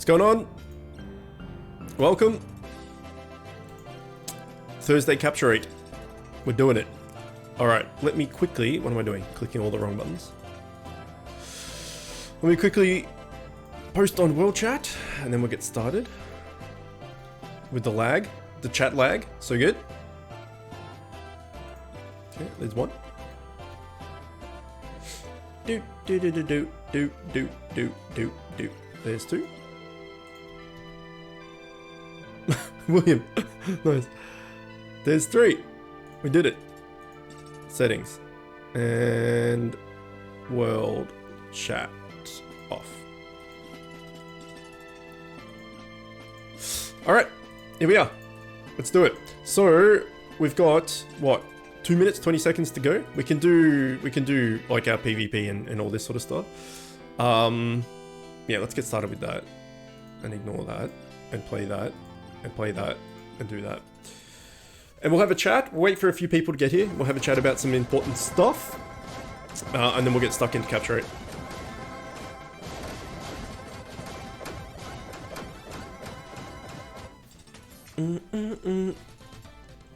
What's going on? Welcome. Thursday capture rate. We're doing it. Alright, let me quickly... What am I doing? Clicking all the wrong buttons. Let me quickly post on World Chat, and then we'll get started. With the lag. The chat lag. So good. Okay, there's one. Do. There's two. William. Nice. There's three. We did it. Settings. And world chat off. Alright. Here we are. Let's do it. So we've got what? 2 minutes, 20 seconds to go. We can do like our PvP and all this sort of stuff. Yeah, let's get started with that. And ignore that. And play that. And play that. And do that. And we'll have a chat. We'll wait for a few people to get here. We'll have a chat about some important stuff. And then we'll get stuck into capture it. Mm-mm-mm.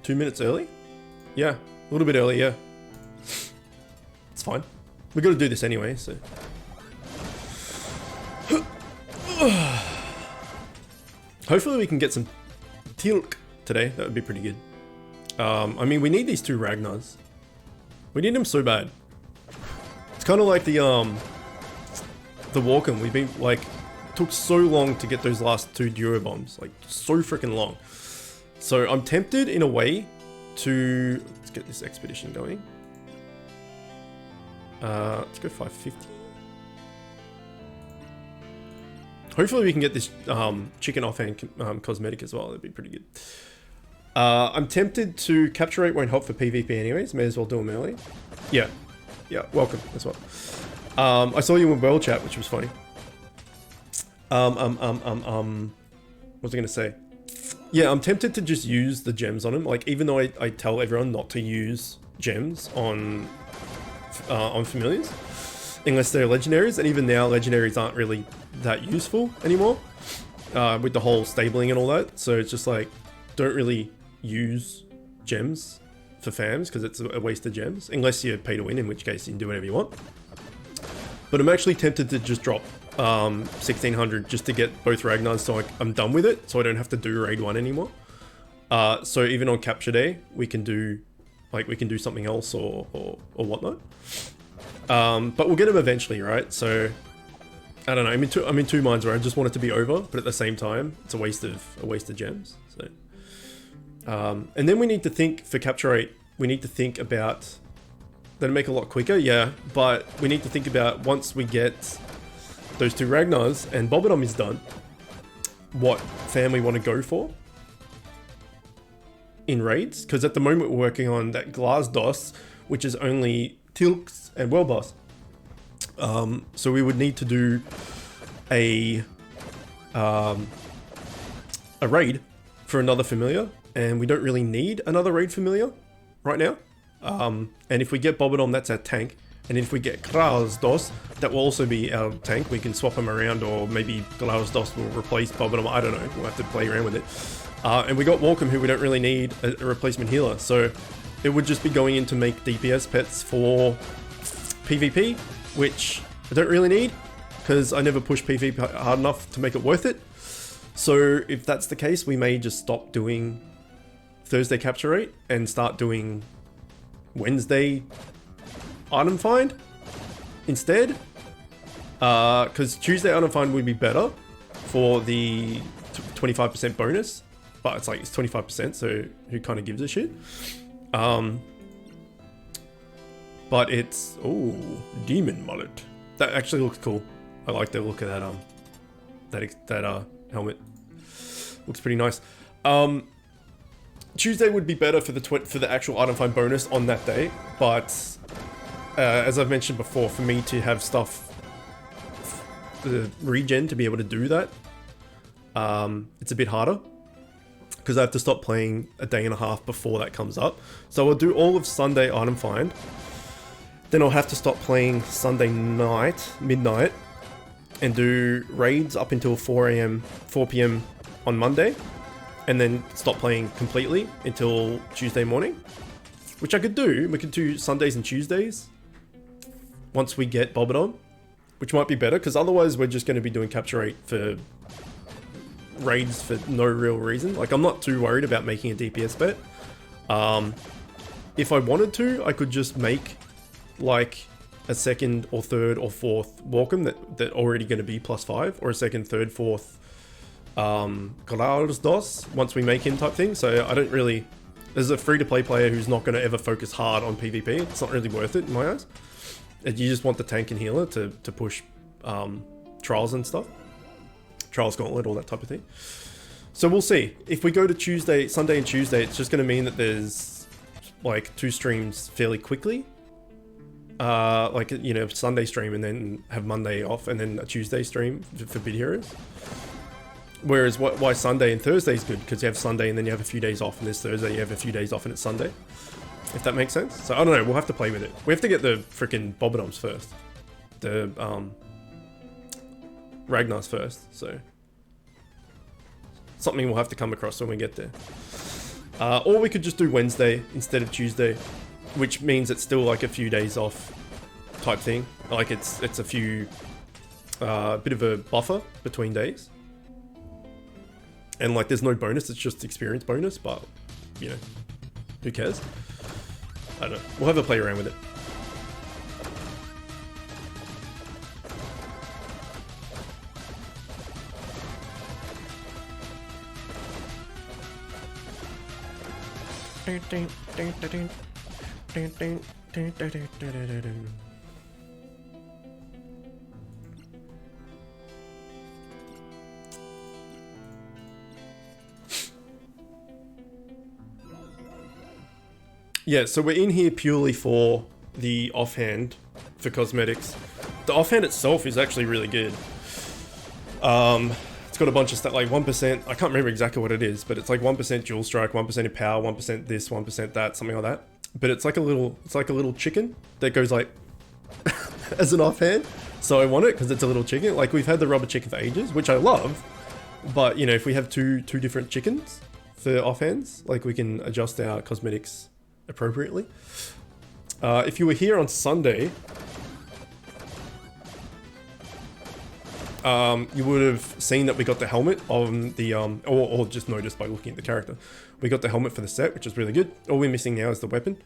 2 minutes early? Yeah. A little bit early, yeah. It's fine. We've got to do this anyway, so... Hopefully we can get some Chook today. That would be pretty good. I mean, we need these two Ragnars. We need them so bad. It's kind of like the Walken. We've been, like... Took so long to get those last two Duo Bombs. Like, so freaking long. So, I'm tempted, in a way, to... Let's get this expedition going. Let's go 550. Hopefully we can get this chicken offhand cosmetic as well. That'd be pretty good. I'm tempted to capture rate won't help for PvP anyways. May as well do them early. Yeah. Yeah, welcome as well. I saw you in World Chat, which was funny. What was I going to say? Yeah, I'm tempted to just use the gems on him. Like, even though I tell everyone not to use gems on familiars, unless they're legendaries, and even now legendaries aren't really that useful anymore, with the whole stabling and all that. So it's just like, don't really use gems for fams because it's a waste of gems, unless you're pay to win, in which case you can do whatever you want. But I'm actually tempted to just drop 1600 just to get both Ragnars, so I'm done with it, so I don't have to do raid 1 anymore. So even on capture day, we can do something else or whatnot. But we'll get them eventually, right? So I don't know. I'm in two minds where I just want it to be over, but at the same time, it's a waste of gems. So, and then we need to think for capture rate. We need to think about that'll make it a lot quicker, yeah. But we need to think about once we get those two Ragnars and Bobodom is done, what fam we want to go for in raids. Because at the moment we're working on that Glass DOS, which is only Tilks and World Boss. So we would need to do a raid for another familiar, and we don't really need another raid familiar right now. And if we get Bobodom, that's our tank. And if we get Glass DOS, that will also be our tank. We can swap them around, or maybe Glass DOS will replace Bobodom. I don't know. We'll have to play around with it. And we got Walken, who we don't really need a replacement healer. So it would just be going in to make DPS pets for PvP, which I don't really need because I never push PvP hard enough to make it worth it. So if that's the case, we may just stop doing Thursday capture rate and start doing Wednesday item find instead. Because Tuesday item find would be better for the 25% bonus, but it's 25%, so who kind of gives a shit? But it's, oh, demon mullet. That actually looks cool. I like the look of that helmet. Looks pretty nice. Tuesday would be better for the actual item find bonus on that day, but as I've mentioned before, for me to have stuff regen to be able to do that, it's a bit harder because I have to stop playing a day and a half before that comes up. So I'll do all of Sunday item find, then I'll have to stop playing Sunday night, midnight, and do raids up until 4 p.m. on Monday, and then stop playing completely until Tuesday morning, which I could do. We could do Sundays and Tuesdays once we get Bobbidon, which might be better, because otherwise we're just going to be doing capture rate for raids for no real reason. Like, I'm not too worried about making a DPS bet. If I wanted to, I could just make like a second or third or fourth Walkham that already going to be +5, or a second, third, fourth Claus dos once we make him type thing. So I don't really, as a free-to-play player who's not going to ever focus hard on PvP, it's not really worth it in my eyes. You just want the tank and healer to push trials and stuff. Trials Gauntlet, all that type of thing. So we'll see. If we go to Sunday and Tuesday, it's just going to mean that there's like 2 streams fairly quickly. Like, you know, Sunday stream and then have Monday off, and then a Tuesday stream for Bid Heroes. Whereas why Sunday and Thursday is good, because you have Sunday and then you have a few days off, and this Thursday you have a few days off and it's Sunday. If that makes sense. So I don't know, we'll have to play with it. We have to get the freaking Bobbidons first. The Ragnar's first, so something we'll have to come across when we get there. Or we could just do Wednesday instead of Tuesday, which means it's still like a few days off type thing. Like it's a few bit of a buffer between days, and like there's no bonus, it's just experience bonus, but you know, who cares? I don't know, we'll have a play around with it. Yeah, so we're in here purely for the offhand, for cosmetics. The offhand itself is actually really good. It's got a bunch of stuff, like 1%, I can't remember exactly what it is, but it's like 1% dual strike, 1% in power, 1% this, 1% that, something like that. But it's like a little chicken that goes like as an offhand. So I want it because it's a little chicken. Like, we've had the rubber chicken for ages, which I love. But you know, if we have two different chickens for offhands, like we can adjust our cosmetics appropriately. If you were here on Sunday, you would have seen that we got the helmet on the, or just noticed by looking at the character. We got the helmet for the set, which is really good. All we're missing now is the weapon.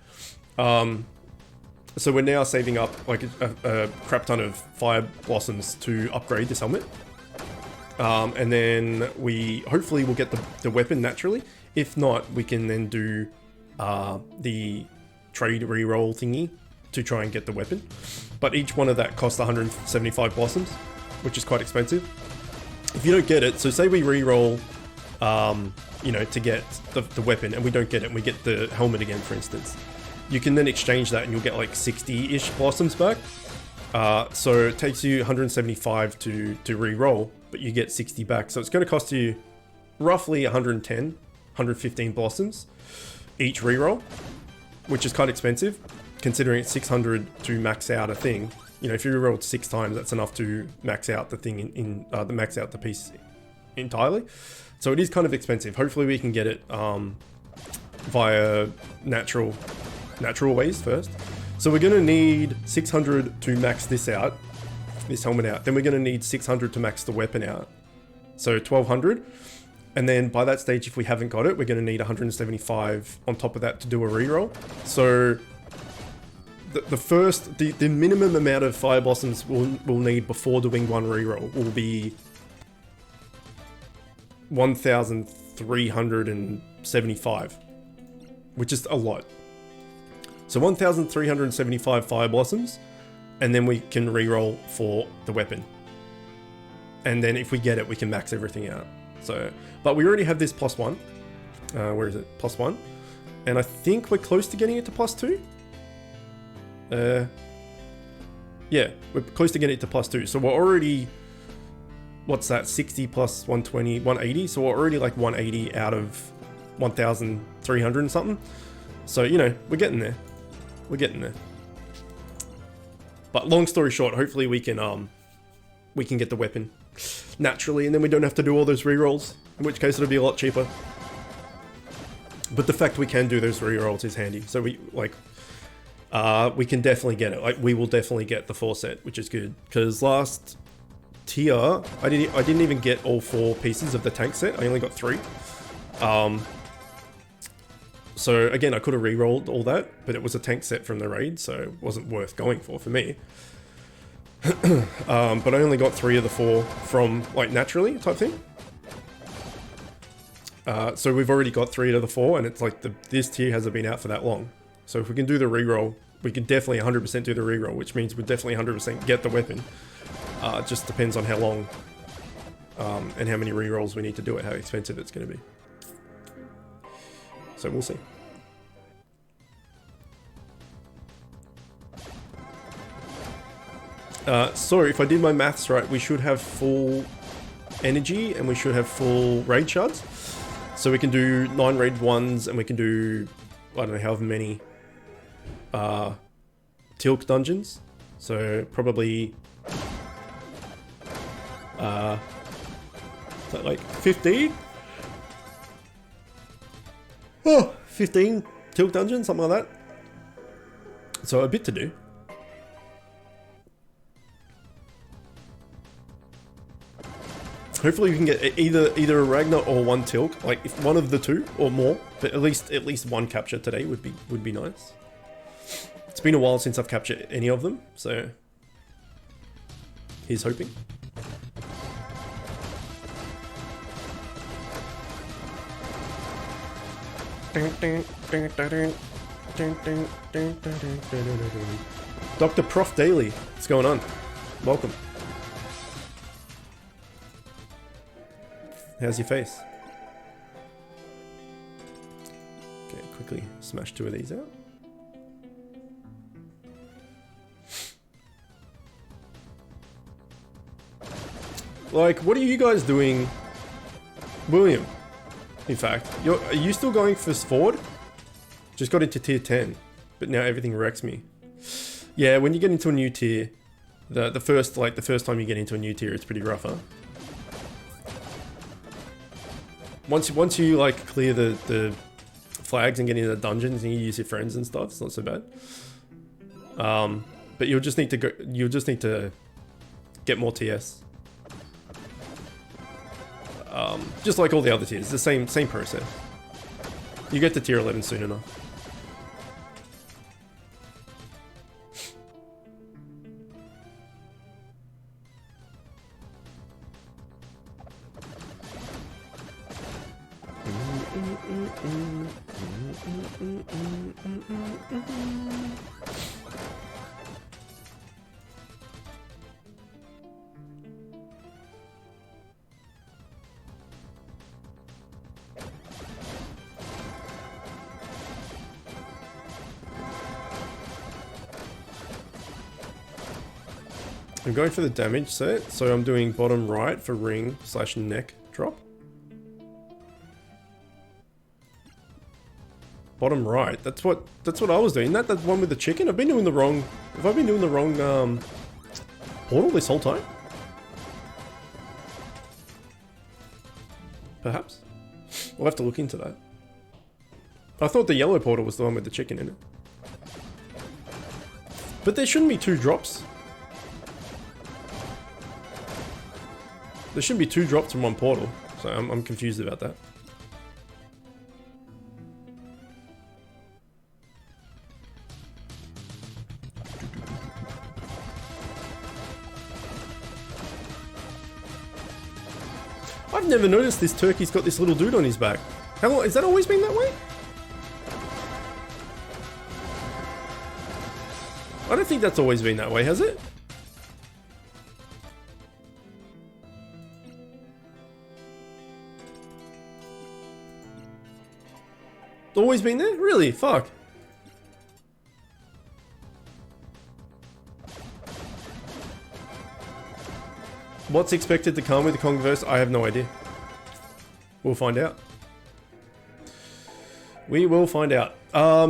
So we're now saving up like a crap ton of fire blossoms to upgrade this helmet. And then hopefully we'll get the weapon naturally. If not, we can then do the trade reroll thingy to try and get the weapon. But each one of that costs 175 blossoms, which is quite expensive. If you don't get it, so say we reroll, you know, to get the weapon, and we don't get it, and we get the helmet again, for instance, you can then exchange that and you'll get like 60-ish blossoms back. So it takes you 175 to reroll, but you get 60 back. So it's going to cost you roughly 110, 115 blossoms each reroll, which is quite expensive, considering it's 600 to max out a thing. You know, if you rerolled 6 times, that's enough to max out the thing max out the piece entirely. So it is kind of expensive. Hopefully we can get it via natural ways first. So we're going to need 600 to max this helmet out. Then we're going to need 600 to max the weapon out. So 1200. And then by that stage, if we haven't got it, we're going to need 175 on top of that to do a reroll. So the minimum amount of fire blossoms we'll need before doing one reroll will be 1,375, which is a lot. So 1,375 fire blossoms, and then we can reroll for the weapon. And then if we get it, we can max everything out. So, but we already have this +1. Where is it? +1. And I think we're close to getting it to +2. Yeah, we're close to getting it to +2. So we're already, what's that? 60 plus 120, 180. So we're already like 180 out of 1,300 and something. So, you know, we're getting there. We're getting there. But long story short, hopefully we can we can get the weapon naturally, and then we don't have to do all those rerolls, in which case it'll be a lot cheaper. But the fact we can do those rerolls is handy, so we can definitely get it. Like, we will definitely get the 4 set, which is good, because last tier I didn't even get all 4 pieces of the tank set. I only got 3. So again, I could have re-rolled all that, but it was a tank set from the raid, so it wasn't worth going for me. But I only got 3 of the 4 from, like, naturally type thing. So we've already got 3 of the 4, and it's like this tier hasn't been out for that long. So if we can do the re-roll, we can definitely 100% do the re-roll, which means we'll definitely 100% get the weapon. It just depends on how long and how many re-rolls we need to do it, how expensive it's going to be. So we'll see. So if I did my maths right, we should have full energy and we should have full raid shards. So we can do 9 raid 1s and we can do, I don't know, however many Tilk dungeons. So probably is that like 15? Oh, 15 Tilk dungeons, something like that. So a bit to do. Hopefully we can get either a Ragnar or 1 Tilk, like if one of the 2 or more, but at least 1 capture today would be nice. It's been a while since I've captured any of them, so here's hoping. Dr. Prof Daily, what's going on? Welcome. How's your face? Okay, quickly smash 2 of these out. Like, what are you guys doing? William, in fact, are you still going first forward? Just got into tier 10, but now everything wrecks me. Yeah, when you get into a new tier, the first time you get into a new tier, it's pretty rough, huh? Once you like clear the flags and get into the dungeons and you use your friends and stuff, it's not so bad. But you'll just need to get more TS. Just like all the other tiers, the same process. You get to tier 11 soon enough. I'm going for the damage set, so I'm doing bottom right for ring / neck drop. Bottom right, that's what I was doing. That one with the chicken? Have I been doing the wrong portal this whole time? Perhaps? We'll have to look into that. I thought the yellow portal was the one with the chicken in it. But there shouldn't be 2 drops. There shouldn't be 2 drops from 1 portal, so I'm confused about that. I've never noticed this turkey's got this little dude on his back. How long, has that always been that way? I don't think that's always been that way, has it? Always been there? Really? Fuck. What's expected to come with the Converse? I have no idea. We'll find out. We will find out. I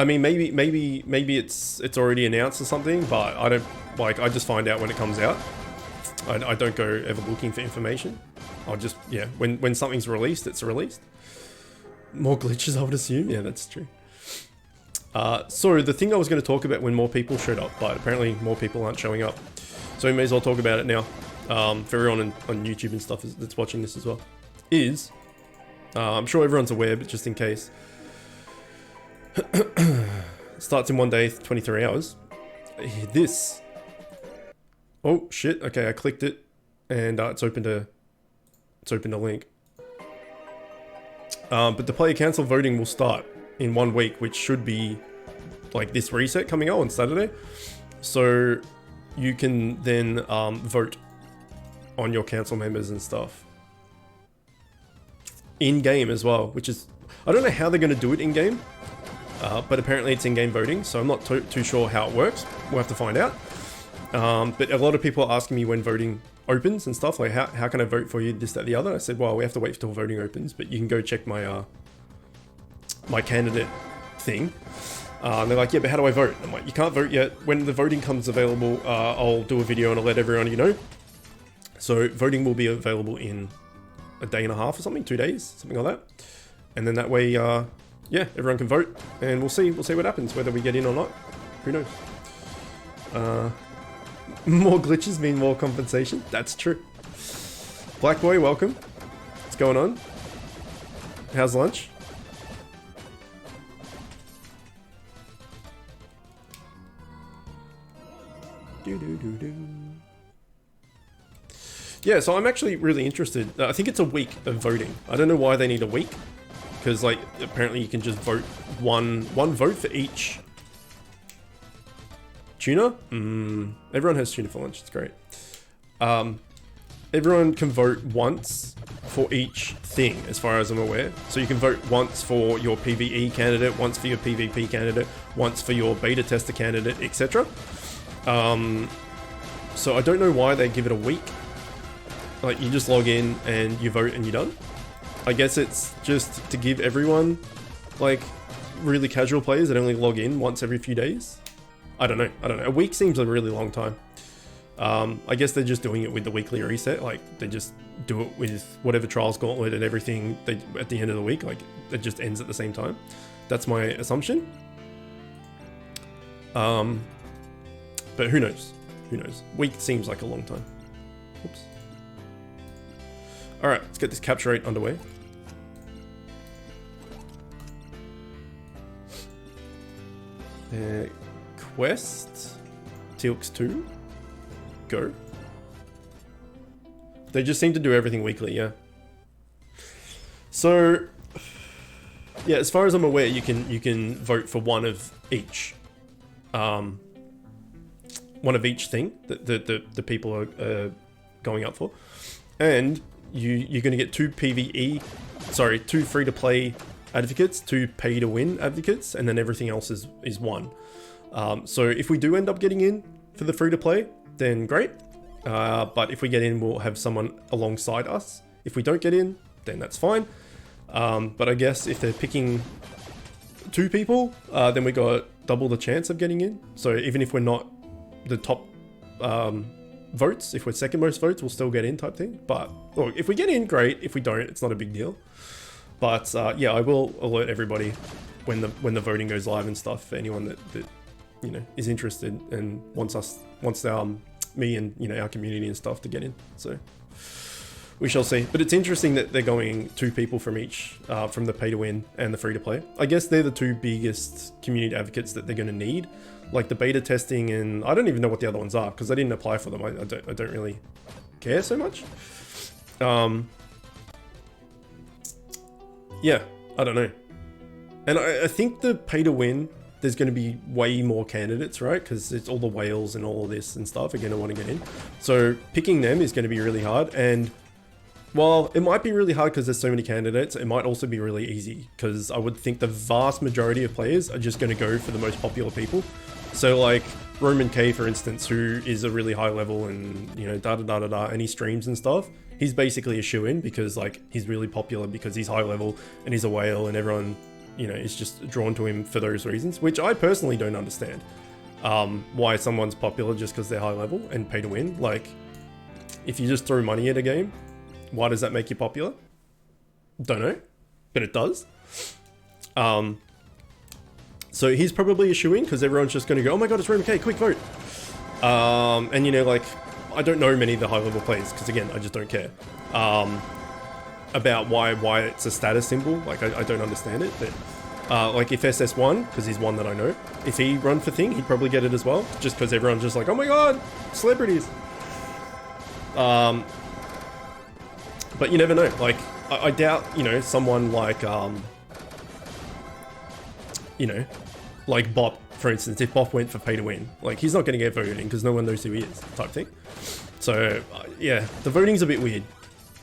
mean, maybe it's already announced or something, but I don't, like, I just find out when it comes out. I don't go ever looking for information. I'll just, yeah, when something's released, it's released. More glitches, I would assume. Yeah, that's true. So the thing I was going to talk about when more people showed up, but apparently more people aren't showing up. So we may as well talk about it now. For everyone on YouTube and stuff that's watching this as well. I'm sure everyone's aware, but just in case. Starts in 1 day, 23 hours. This. Oh shit! Okay, I clicked it, and it's opened a link. But the player council voting will start in 1 week, which should be like this reset coming out on Saturday. So you can then vote on your council members and stuff in game as well, which is, I don't know how they're going to do it in game. But apparently it's in-game voting, so I'm not too sure how it works. We'll have to find out. But a lot of people are asking me when voting opens and stuff, like how can I vote for you, this, that, the other. I said, well, we have to wait till voting opens, but you can go check my my candidate thing. And they're like, yeah, but how do I vote? I'm like, you can't vote yet. When the voting comes available, I'll do a video and I'll let everyone know. So voting will be available in a day and a half or something, 2 days, something like that. And then that way, yeah, everyone can vote, and we'll see what happens, whether we get in or not. Who knows? More glitches mean more compensation. That's true. Black Boy, welcome. What's going on? How's lunch? Yeah, so I'm actually really interested. I think it's a week of voting. I don't know why they need a week. Because, like, apparently you can just vote one vote for each tuna. Everyone has tuna for lunch. It's great. Everyone can vote once for each thing, as far as I'm aware. So you can vote once for your PvE candidate, once for your PvP candidate, once for your beta tester candidate, etc. So I don't know why they give it a week. Like, you just log in and you vote and you're done. I guess it's just to give everyone, like, really casual players that only log in once every few days. I don't know. A week seems a really long time. I guess they're just doing it with the weekly reset. Like, they just do it with whatever Trials Gauntlet and everything at the end of the week. Like, it just ends at the same time. That's my assumption. But who knows? Who knows? Week seems like a long time. Oops. Alright, let's get this capture rate underway. Quest Tilks 2 go. They just seem to do everything weekly, yeah. So yeah, as far as I'm aware, you can vote for one of each thing that the people are going up for, and you're going to get two free-to-play advocates, 2 pay-to-win advocates, and then everything else is one. So if we do end up getting in for the free-to-play, then great. But if we get in, we'll have someone alongside us. If we don't get in, then that's fine. But I guess if they're picking 2 people, then we got double the chance of getting in. So even if we're not the top votes, if we're second most votes, we'll still get in type thing. But look, if we get in, great. If we don't, it's not a big deal. But yeah, I will alert everybody when the voting goes live and stuff, for anyone that you know is interested and wants me and our community and stuff to get in. So we shall see. But it's interesting that they're going 2 people from each, from the pay to win and the free to play. I guess they're the 2 biggest community advocates that they're going to need. Like the beta testing, and I don't even know what the other ones are because I didn't apply for them. I don't really care so much. Yeah, I don't know. And I think the pay to win, there's going to be way more candidates, right? Because it's all the whales and all of this and stuff are going to want to get in. So picking them is going to be really hard. And while it might be really hard because there's so many candidates, it might also be really easy because I would think the vast majority of players are just going to go for the most popular people. So like Roman K, for instance, who is a really high level and, and he streams and stuff, he's basically a shoo-in because like he's really popular because he's high level and he's a whale and everyone, is just drawn to him for those reasons, which I personally don't understand. Why someone's popular just because they're high level and pay to win. Like, if you just throw money at a game, why does that make you popular? Don't know, but it does. So he's probably a shoo-in because everyone's just going to go, oh my god, it's Roman K, quick vote. And you know, like, I don't know many of the high-level players because again, I just don't care about why it's a status symbol. Like, I don't understand it, but like if SS won, because he's one that I know, if he run for thing, he'd probably get it as well, just because everyone's just like, oh my god, celebrities. But you never know. Like, I doubt, you know, someone like, you know, like Bop, for instance, if Bop went for pay to win, like, he's not going to get voted in because no one knows who he is, type thing. So, yeah, the voting's a bit weird.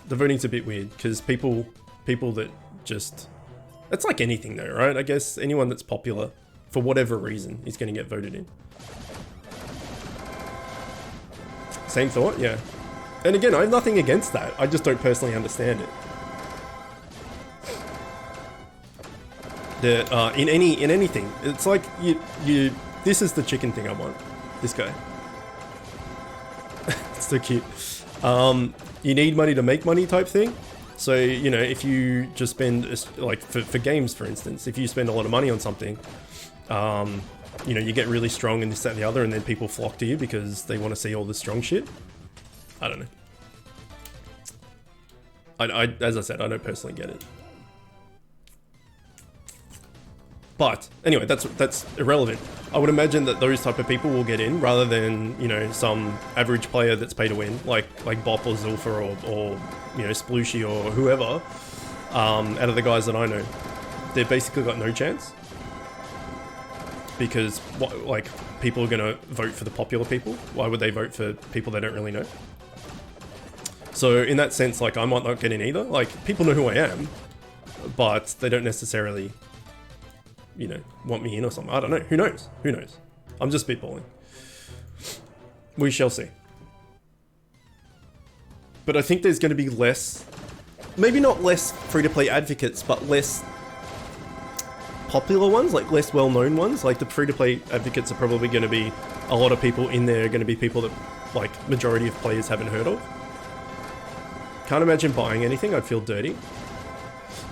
The voting's a bit weird because people that just, it's like anything though, right? I guess anyone that's popular for whatever reason is going to get voted in. Same thought, yeah. And again, I have nothing against that. I just don't personally understand it. That in anything, it's like you. This is the chicken thing I want. This guy. It's so cute. You need money to make money type thing. So, you know, if you just spend, like, for games, for instance, if you spend a lot of money on something, you know, you get really strong and this, that, and the other, and then people flock to you because they want to see all the strong shit. I don't know. As I said, I don't personally get it. But anyway, that's irrelevant. I would imagine that those type of people will get in rather than, you know, some average player that's pay to win, like Bop or Zilfa or you know, Splooshy or whoever. Out of the guys that I know, they've basically got no chance because like, people are gonna vote for the popular people. Why would they vote for people they don't really know? So in that sense, like, I might not get in either. Like, people know who I am, but they don't necessarily, you know, want me in or something. I don't know. Who knows? Who knows? I'm just spitballing. We shall see. But I think there's going to be less, maybe not less free-to-play advocates, but less popular ones, like less well-known ones. Like, the free-to-play advocates are probably going to be a lot of people in there, are going to be people that, like, majority of players haven't heard of. Can't imagine buying anything. I'd feel dirty.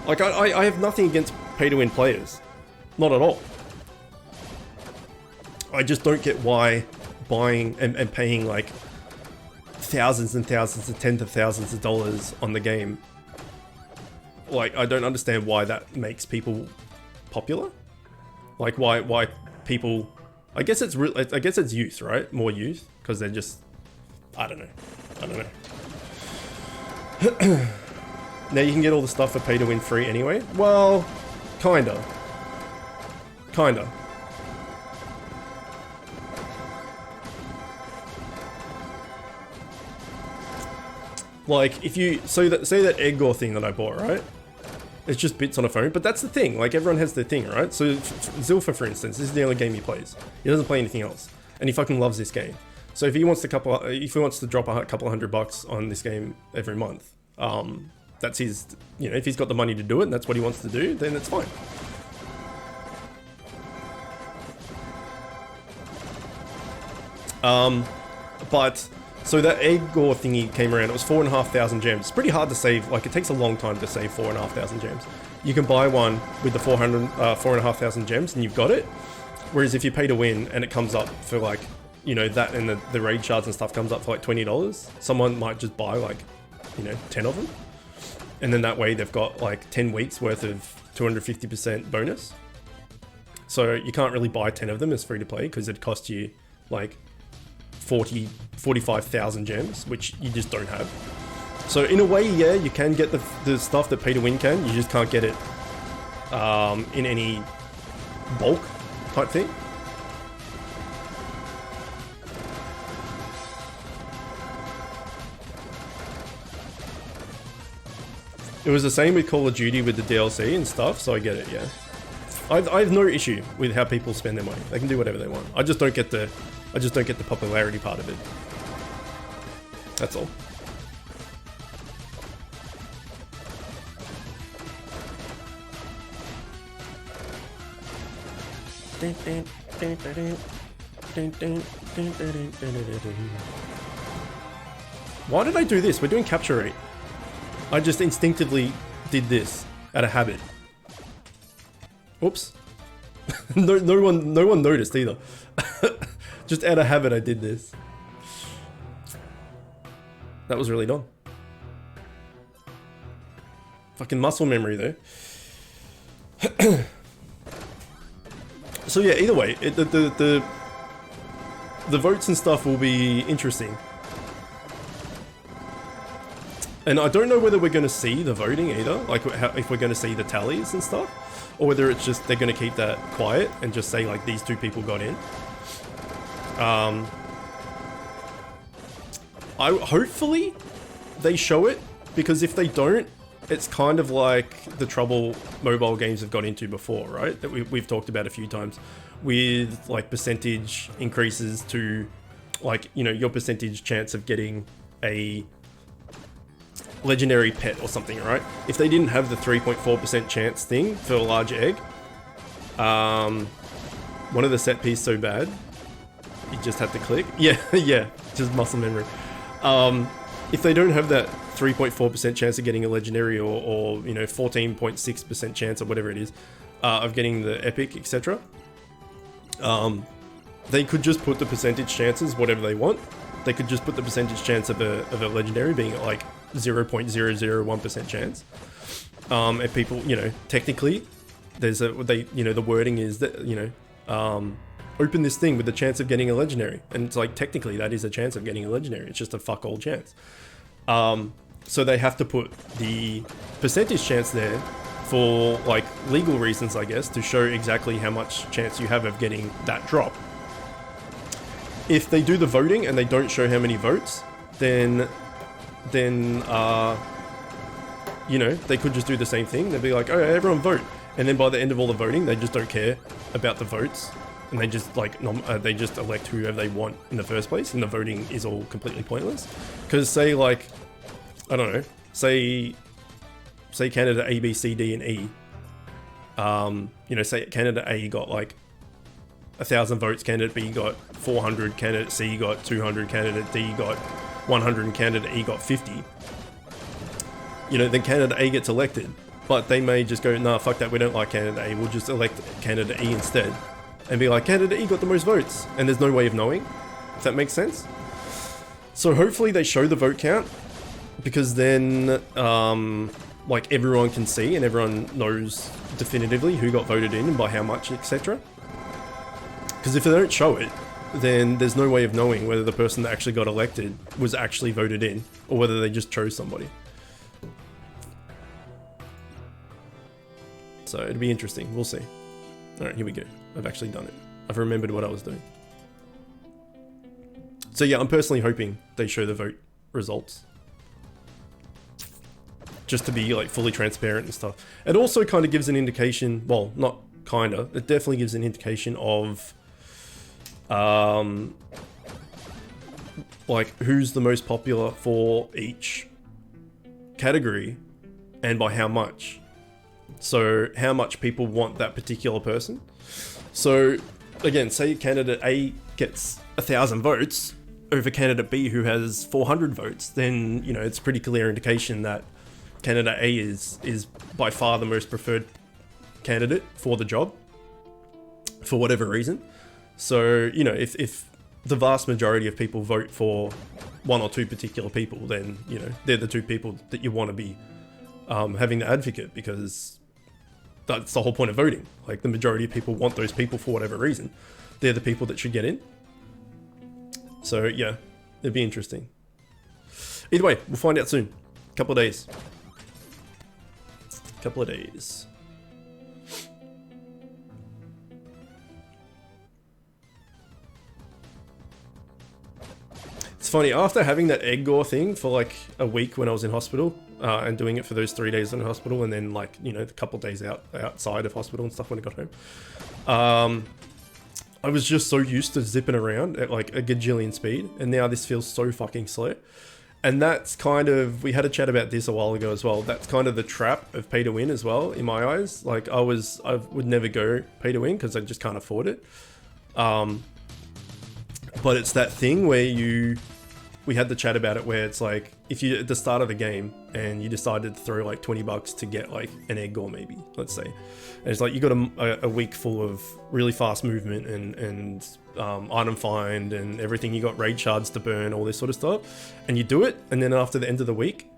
Like, I have nothing against pay-to-win players. Not at all. I just don't get why buying and paying, like, thousands and thousands and tens of thousands of dollars on the game. Like, I don't understand why that makes people popular. Like, why people... I guess it's youth, right? More youth, because they're just... I don't know. Now you can get all the stuff for pay to win free anyway. Well, kinda. Like, if you say that egg ore thing that I bought, right? It's just bits on a phone, but that's the thing. Like, everyone has their thing, right? So Zilfa, for instance, this is the only game he plays. He doesn't play anything else, and he fucking loves this game. So if he wants to drop a couple of $100 on this game every month, that's his, you know, if he's got the money to do it and that's what he wants to do, then it's fine. But so that egg ore thingy came around, it was 4,500 gems. It's pretty hard to save, like, it takes a long time to save 4,500 gems. You can buy one with the 4,500 gems and you've got it. Whereas if you pay to win and it comes up for, like, you know, that and the raid shards and stuff comes up for like $20, someone might just buy, like, you know, 10 of them. And then that way they've got like 10 weeks worth of 250% bonus. So you can't really buy 10 of them as free to play because it costs you like 45,000 gems, which you just don't have. So in a way, yeah, you can get the stuff that pay to win can, you just can't get it in any bulk type thing. It was the same with Call of Duty with the DLC and stuff, so I get it, yeah. I have no issue with how people spend their money. They can do whatever they want. I just don't get the popularity part of it. That's all. Why did I do this? We're doing capture rate. I just instinctively did this out of habit. Oops. no one noticed either. Just out of habit I did this. That was really dumb. Fucking muscle memory though. So yeah, either way, the votes and stuff will be interesting. And I don't know whether we're going to see the voting either, like if we're going to see the tallies and stuff, or whether it's just they're going to keep that quiet and just say like these two people got in. Hopefully they show it, because if they don't, it's kind of like the trouble mobile games have got into before, right? That we've talked about a few times, with like percentage increases to, like, you know, your percentage chance of getting a legendary pet or something, right? If they didn't have the 3.4% chance thing for a large egg, one of the set piece so bad, you just have to click. Yeah, yeah, just muscle memory. If they don't have that 3.4% chance of getting a legendary, or you know, 14.6% chance or whatever it is, of getting the epic, etc., they could just put the percentage chances whatever they want. They could just put the percentage chance of a legendary being at like 0.001% chance. And people, you know, technically, the wording is that, you know, open this thing with the chance of getting a legendary, and it's like technically that is a chance of getting a legendary. It's just a fuck all chance. So they have to put the percentage chance there for like legal reasons, I guess, to show exactly how much chance you have of getting that drop. If they do the voting and they don't show how many votes, then you know, they could just do the same thing. They'd be like, oh, everyone vote, and then by the end of all the voting, they just don't care about the votes, and they just like they just elect whoever they want in the first place, and the voting is all completely pointless. Because say like, I don't know, say Canada A, B, C, D, and E. You know, say Canada A got like 1,000 votes, candidate B got 400, candidate C got 200, candidate D got 100, and candidate E got 50. You know, then candidate A gets elected, but they may just go, nah, fuck that, we don't like candidate A, we'll just elect candidate E instead, and be like, candidate E got the most votes, and there's no way of knowing, if that makes sense. So hopefully they show the vote count, because then like everyone can see and everyone knows definitively who got voted in and by how much, etc. Because if they don't show it, then there's no way of knowing whether the person that actually got elected was actually voted in, or whether they just chose somebody. So it'd be interesting. We'll see. Alright, here we go. I've actually done it. I've remembered what I was doing. So yeah, I'm personally hoping they show the vote results, just to be like fully transparent and stuff. It also kind of gives an indication, well, not kind of, it definitely gives an indication of like who's the most popular for each category and by how much. So how much people want that particular person. So again, say candidate A gets 1,000 votes over candidate B who has 400 votes, then, you know, it's a pretty clear indication that candidate A is by far the most preferred candidate for the job, for whatever reason. So, you know, if the vast majority of people vote for one or two particular people, then, you know, they're the two people that you want to be having the advocate, because that's the whole point of voting. Like, the majority of people want those people for whatever reason. They're the people that should get in. So, yeah, it'd be interesting. Either way, we'll find out soon. Couple of days. Couple of days. It's funny, after having that egg gore thing for like a week when I was in hospital, and doing it for those 3 days in hospital, and then like, you know, a couple of days outside of hospital and stuff when I got home, I was just so used to zipping around at like a gajillion speed, and now this feels so fucking slow. And that's kind of, we had a chat about this a while ago as well, that's kind of the trap of pay to win as well, in my eyes. Like, I would never go pay to win because I just can't afford it. But it's that thing where you we had the chat about it where it's like, if you at the start of the game and you decided to throw like $20 to get like an egg or maybe, let's say, and it's like you got a week full of really fast movement and item find and everything, you got raid shards to burn, all this sort of stuff, and you do it, and then after the end of the week,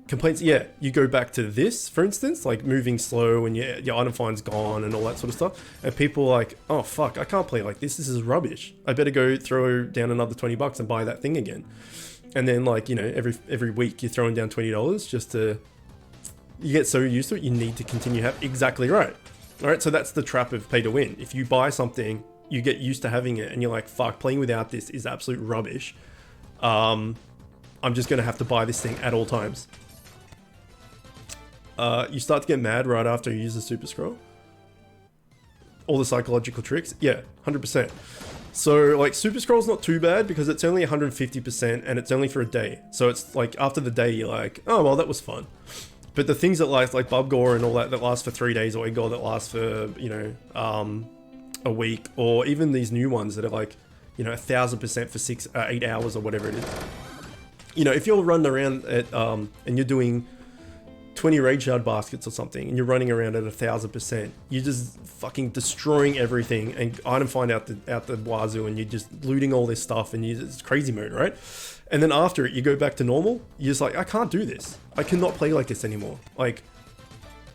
complaints, yeah, you go back to this, for instance, like moving slow and your item find's gone and all that sort of stuff, and people are like, oh fuck, I can't play like this is rubbish, I better go throw down another $20 and buy that thing again. And then, like, you know, every week you're throwing down $20 just to, you get so used to it, you need to continue exactly right. All right, so that's the trap of pay to win. If you buy something, you get used to having it and you're like, fuck, playing without this is absolute rubbish. I'm just gonna have to buy this thing at all times. You start to get mad right after you use the super scroll. All the psychological tricks, yeah, 100%. So like super scroll's not too bad because it's only 150% and it's only for a day. So it's like after the day you're like, oh well, that was fun. But the things that like Bub Gore and all that last for 3 days, or Egg Gore that lasts for, you know, a week, or even these new ones that are like, you know, 1000% for 8 hours or whatever it is. You know, if you're running around at and you're doing 20 raid shard baskets or something, and you're running around at 1000%, you're just fucking destroying everything and item find out the wazoo, and you're just looting all this stuff, and it's crazy mode, right? And then after it, you go back to normal. You're just like, I can't do this. I cannot play like this anymore. Like,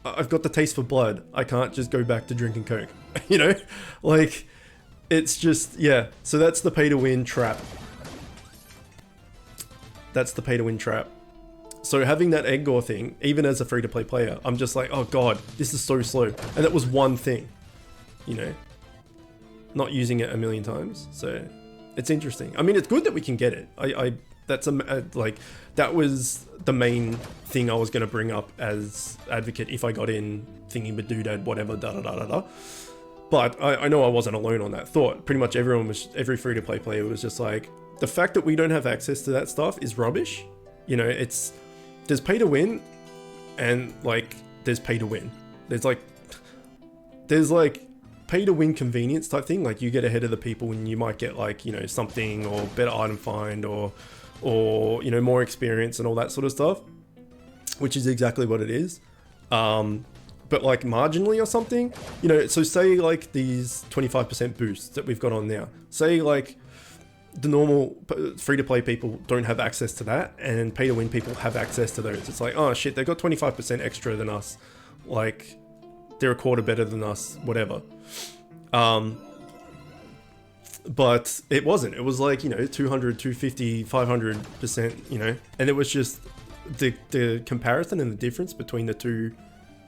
I've got the taste for blood. I can't just go back to drinking Coke. You know, like, it's just, yeah. So that's the pay to win trap. That's the pay to win trap. So having that Egg Gore thing, even as a free-to-play player, I'm just like, oh god, this is so slow. And that was one thing, you know, not using it a million times. So it's interesting. I mean, it's good that we can get it. Like, that was the main thing I was going to bring up as advocate if I got in thingy badoodad, whatever, da-da-da-da-da. But I know I wasn't alone on that thought. Pretty much every free-to-play player was just like, the fact that we don't have access to that stuff is rubbish. You know, there's pay to win, and like there's pay to win. There's like pay to win convenience type thing. Like you get ahead of the people and you might get like, you know, something, or better item find, or you know, more experience and all that sort of stuff, which is exactly what it is. But like marginally or something, you know, so say like these 25% boosts that we've got on now, say like the normal free-to-play people don't have access to that, and pay-to-win people have access to those. It's like, oh shit, they've got 25% extra than us. Like, they're a quarter better than us, whatever. But it wasn't. It was like, you know, 200, 250, 500%, you know, and it was just the comparison and the difference between the two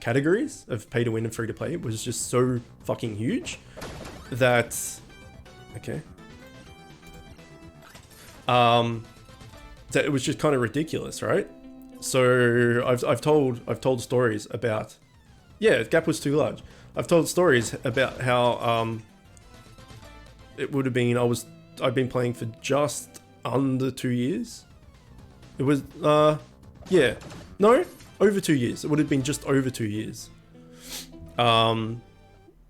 categories of pay-to-win and free-to-play was just so fucking huge that, okay. That it was just kind of ridiculous, right? So I've told stories about, yeah, the gap was too large. I've told stories about how it would have been, I've been playing for just under 2 years. It was yeah, no, over 2 years. It would have been just over 2 years.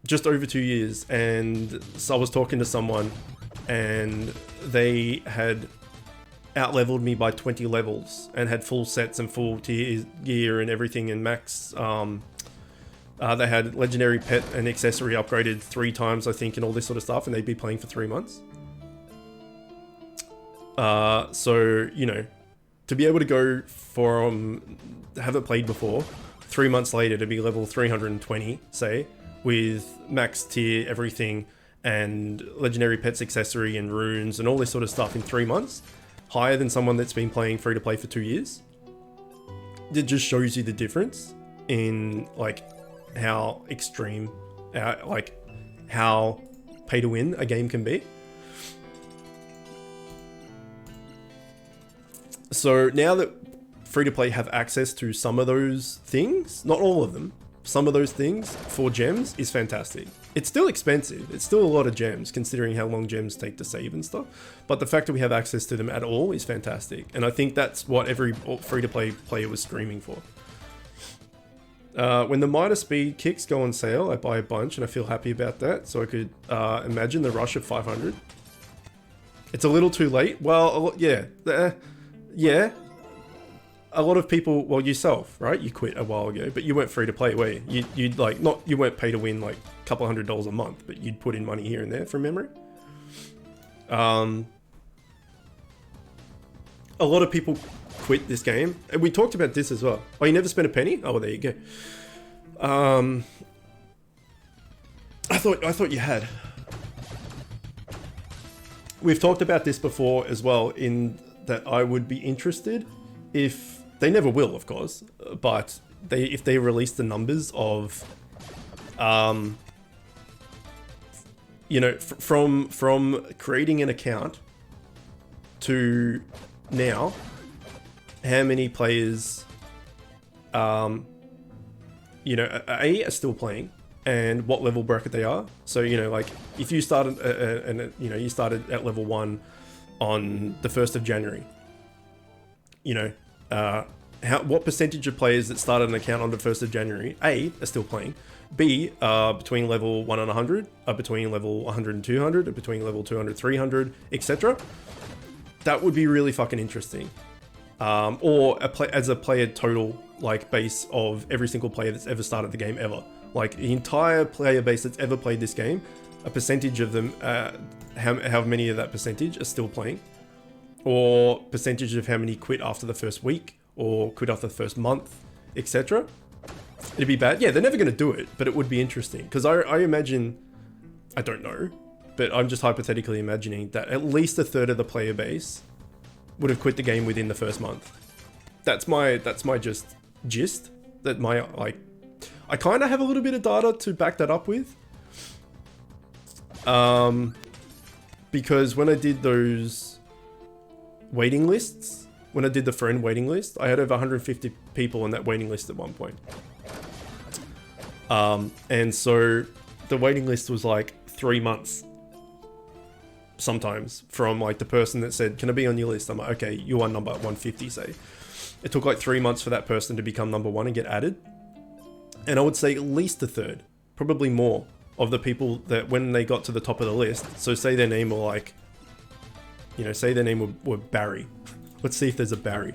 Just over 2 years, and so I was talking to someone, and they had out-leveled me by 20 levels and had full sets and full tier gear and everything, and max. They had legendary pet and accessory upgraded 3 times, I think, and all this sort of stuff, and they'd be playing for 3 months. So, you know, to be able to go from haven't played before, 3 months later to be level 320, say, with max tier everything and legendary pets accessory and runes and all this sort of stuff in 3 months, higher than someone that's been playing free to play for 2 years. It just shows you the difference in like how extreme, like how pay to win a game can be. So now that free to play have access to some of those things, not all of them, some of those things for gems is fantastic. It's still expensive. It's still a lot of gems considering how long gems take to save and stuff. But the fact that we have access to them at all is fantastic. And I think that's what every free-to-play player was screaming for. When the Mitre Speed kicks go on sale, I buy a bunch and I feel happy about that. So I could imagine the rush of 500. It's a little too late. Well, yeah. Yeah. A lot of people, well, yourself, right? You quit a while ago, but you weren't free to play, were you? You'd like, not, you weren't pay to win like a couple $100s a month, but you'd put in money here and there from memory. A lot of people quit this game, and we talked about this as well. Oh, you never spent a penny? Oh, well, there you go. I thought you had. We've talked about this before as well, in that I would be interested if they never will, of course, but if they release the numbers of, you know, from creating an account to now, how many players, you know, are still playing, and what level bracket they are. So, you know, like if you started you know, you started at level 1 on the 1st of January, you know, what percentage of players that started an account on the 1st of January, A, are still playing, B, between level 1 and 100, between level 100 and 200, between level 200, 300, etc. That would be really fucking interesting. Or as a player total, like, base of every single player that's ever started the game ever. Like, the entire player base that's ever played this game, a percentage of them, how many of that percentage are still playing, or percentage of how many quit after the first week, or quit after the first month, etc. It'd be bad. Yeah, they're never going to do it, but it would be interesting. Because I imagine, I don't know, but I'm just hypothetically imagining that at least a third of the player base would have quit the game within the first month. That's my just gist. That my, like, I kind of have a little bit of data to back that up with. Because when I did those waiting lists, when I did the friend waiting list, I had over 150 people on that waiting list at one point. And so the waiting list was like 3 months. Sometimes, from like the person that said, can I be on your list? I'm like, okay, you are number 150, say. It took like 3 months for that person to become number 1 and get added. And I would say at least a third, probably more, of the people that when they got to the top of the list, so say their name were like, you know, say their name were Barry. Let's see if there's a Barry.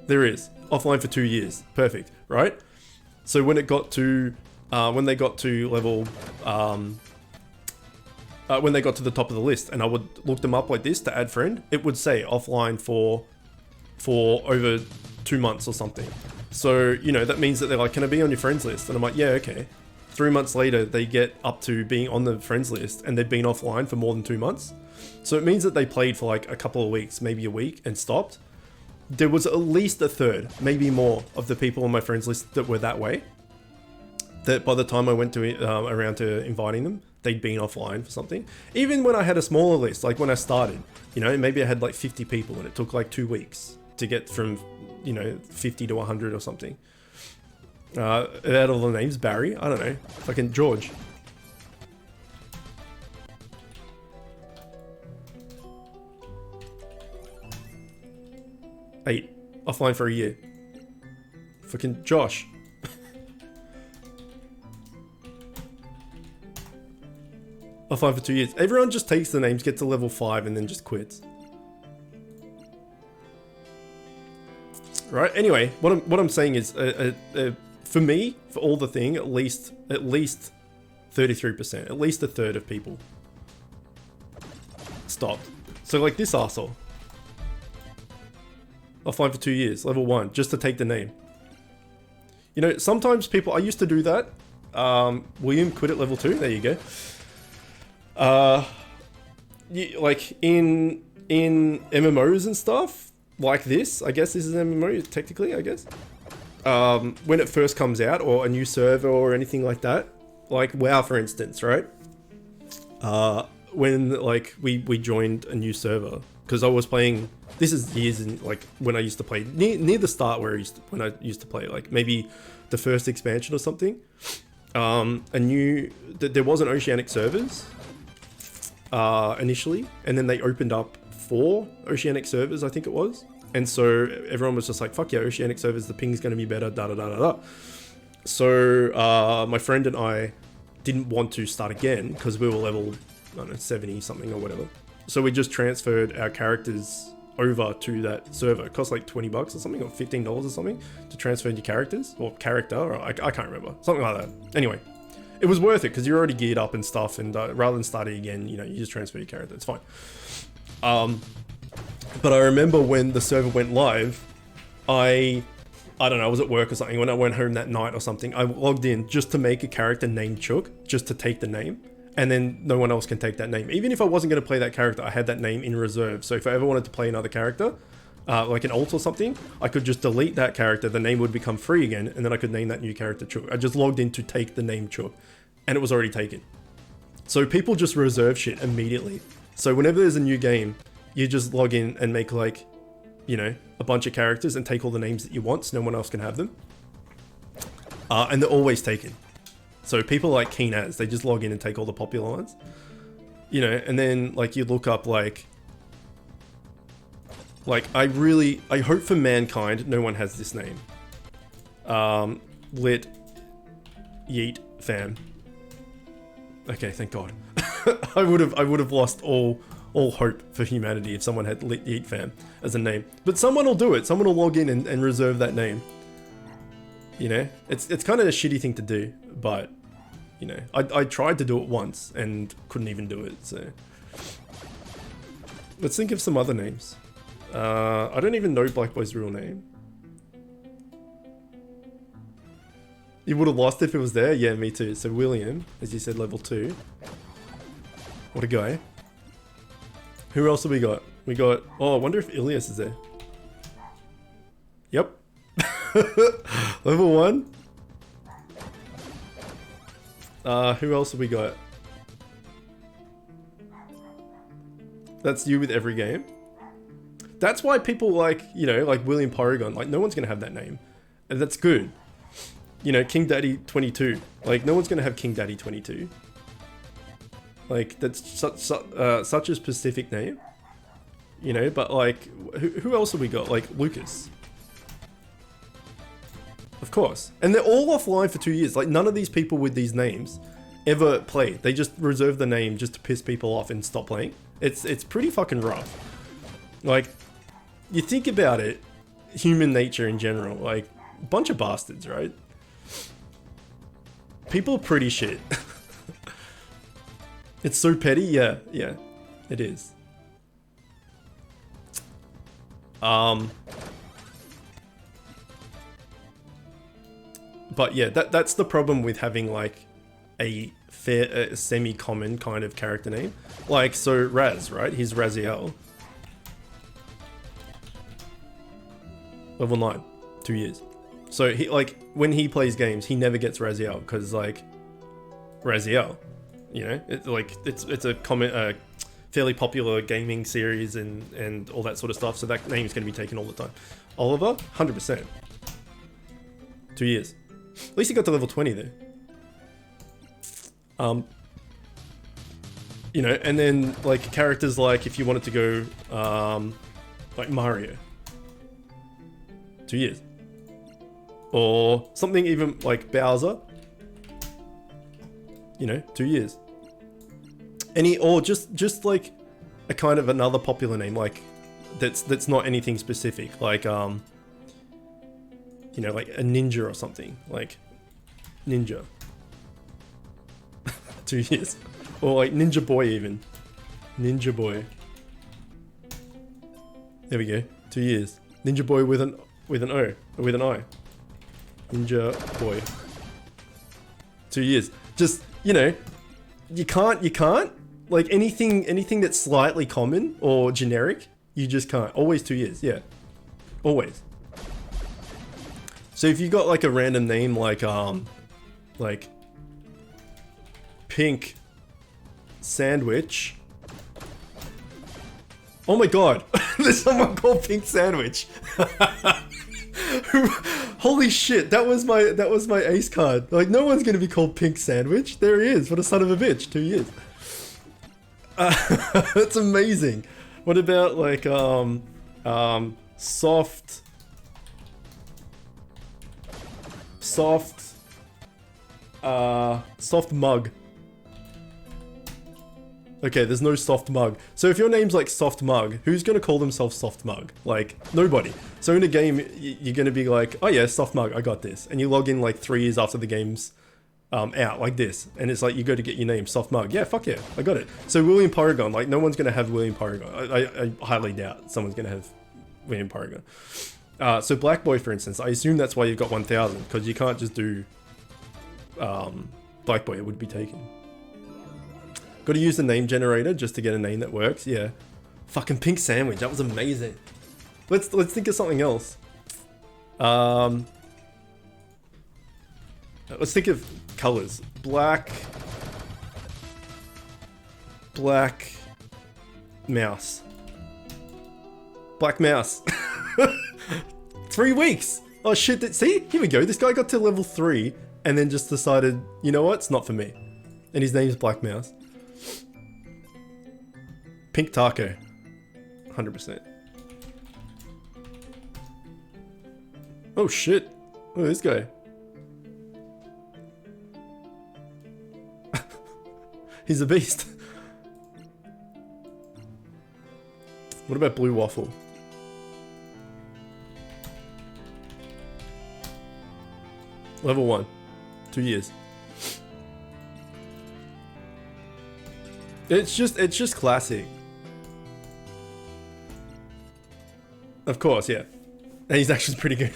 There is. Offline for 2 years. Perfect, right? So when it got to, when they got to level, when they got to the top of the list, and I would look them up like this to add friend, it would say offline for over 2 months or something. So, you know, that means that they're like, can I be on your friends list? And I'm like, yeah, okay. 3 months later, they get up to being on the friends list, and they've been offline for more than 2 months. So it means that they played for like a couple of weeks, maybe a week, and stopped. There was at least a third, maybe more, of the people on my friends list that were that way. That by the time I went to around to inviting them, they'd been offline for something. Even when I had a smaller list, like when I started, you know, maybe I had like 50 people, and it took like 2 weeks to get from, you know, 50 to 100 or something. Out of the names, Barry, I don't know, fucking George. Eight, offline for a year. Fucking Josh. Offline for 2 years. Everyone just takes the names, gets to level 5, and then just quits. Right. Anyway, what I'm saying is, for me, for all the thing, at least 33%, at least a third of people stopped. So like this arsehole, offline for 2 years, level 1, just to take the name. You know, sometimes people, I used to do that. William quit at level 2. There you go. Like in MMOs and stuff. Like this, I guess this is an MMO, technically, I guess. When it first comes out, or a new server or anything like that, like WoW, for instance, right? When like we joined a new server, because I was playing. This is years in, like when I used to play near the start, where when I used to play, like maybe the first expansion or something. There wasn't Oceanic servers initially, and then they opened up 4 Oceanic servers, I think it was. And so everyone was just like, fuck yeah, Oceanic servers, the ping's going to be better, da-da-da-da-da. So my friend and I didn't want to start again because we were level, I don't know, 70 something or whatever. So we just transferred our characters over to that server. It cost like 20 bucks or something, or $15 or something to transfer your characters, or character, or I can't remember, something like that. Anyway, it was worth it because you're already geared up and stuff, and rather than starting again, you know, you just transfer your character. It's fine. But I remember when the server went live, I don't know, I was at work or something, when I went home that night or something, I logged in just to make a character named Chook, just to take the name, and then no one else can take that name. Even if I wasn't going to play that character, I had that name in reserve, so if I ever wanted to play another character, like an alt or something, I could just delete that character, the name would become free again, and then I could name that new character Chook. I just logged in to take the name Chook, and it was already taken. So people just reserve shit immediately. So whenever there's a new game, you just log in and make like, you know, a bunch of characters and take all the names that you want so no one else can have them. And they're always taken. So people like Keen As, they just log in and take all the popular ones. You know, and then like you look up like I hope for mankind no one has this name. Lit Yeet Fam. Okay, thank God. I would have lost all hope for humanity if someone had Lit Yeet Fam as a name. But someone will do it. Someone will log in and reserve that name. You know, it's kind of a shitty thing to do, but you know, I tried to do it once and couldn't even do it. So let's think of some other names. I don't even know Black Boy's real name. You would have lost if it was there? Yeah, me too. So William, as you said, level 2. What a guy. Who else have we got? We got... Oh, I wonder if Ilias is there. Yep. Level 1. Who else have we got? That's you with every game. That's why people like, you know, like William Porygon, like no one's going to have that name. And that's good. You know, King Daddy 22. Like no one's going to have King Daddy 22. Like that's such a specific name. You know, but like, who else have we got? Like Lucas. Of course. And they're all offline for 2 years. Like none of these people with these names ever play. They just reserve the name just to piss people off and stop playing. It's pretty fucking rough. Like, you think about it, human nature in general, like, a bunch of bastards, right? People are pretty shit. It's so petty, yeah, it is. But yeah, that's the problem with having like a semi-common kind of character name. Like, so Raz, right? He's Raziel. Level 9, 2 years. So he, like, when he plays games, he never gets Raziel because like Raziel, you know, it's a common, fairly popular gaming series and all that sort of stuff. So that name is going to be taken all the time. Oliver, 100%. 2 years. At least he got to level 20 there. You know, and then like characters like if you wanted to go, like Mario, 2 years, or something even like Bowser. You know, 2 years. Or just like a kind of another popular name, like that's not anything specific, like you know, like a ninja or something, like Ninja. 2 years. Or like Ninja Boy even. Ninja Boy. There we go. 2 years. Ninja Boy with an O. Or with an I. Ninja Boy. 2 years. Just, you know, you can't. Like anything that's slightly common or generic, you just can't. Always 2 years, yeah. Always. So if you got like a random name like Pink Sandwich. Oh my god, there's someone called Pink Sandwich. Holy shit, that was my ace card. Like no one's gonna be called Pink Sandwich. There he is. What a son of a bitch. 2 years. That's amazing. What about like soft mug. Okay, there's no soft mug. So if your name's like soft mug, who's gonna call themselves soft mug? Like, nobody. So in a game, you're gonna be like, oh yeah, soft mug, I got this. And you log in like 3 years after the game's out, like this. And it's like, you go to get your name, soft mug. Yeah, fuck yeah, I got it. So William Paragon, like no one's gonna have William Paragon. I highly doubt someone's gonna have William Paragon. So Black Boy, for instance, I assume that's why you've got 1000, because you can't just do Black Boy, it would be taken. Got to use the name generator just to get a name that works. Yeah, fucking Pink Sandwich. That was amazing. Let's think of something else. Let's think of colors. Black mouse. Black mouse. 3 weeks. Oh shit! See, here we go. This guy got to level 3 and then just decided, you know what? It's not for me. And his name's Black Mouse. Pink Taco, 100%. Oh shit! Look at this guy. He's a beast. What about Blue Waffle? Level 1, 2 years. It's just classic. Of course, yeah. And he's actually pretty good.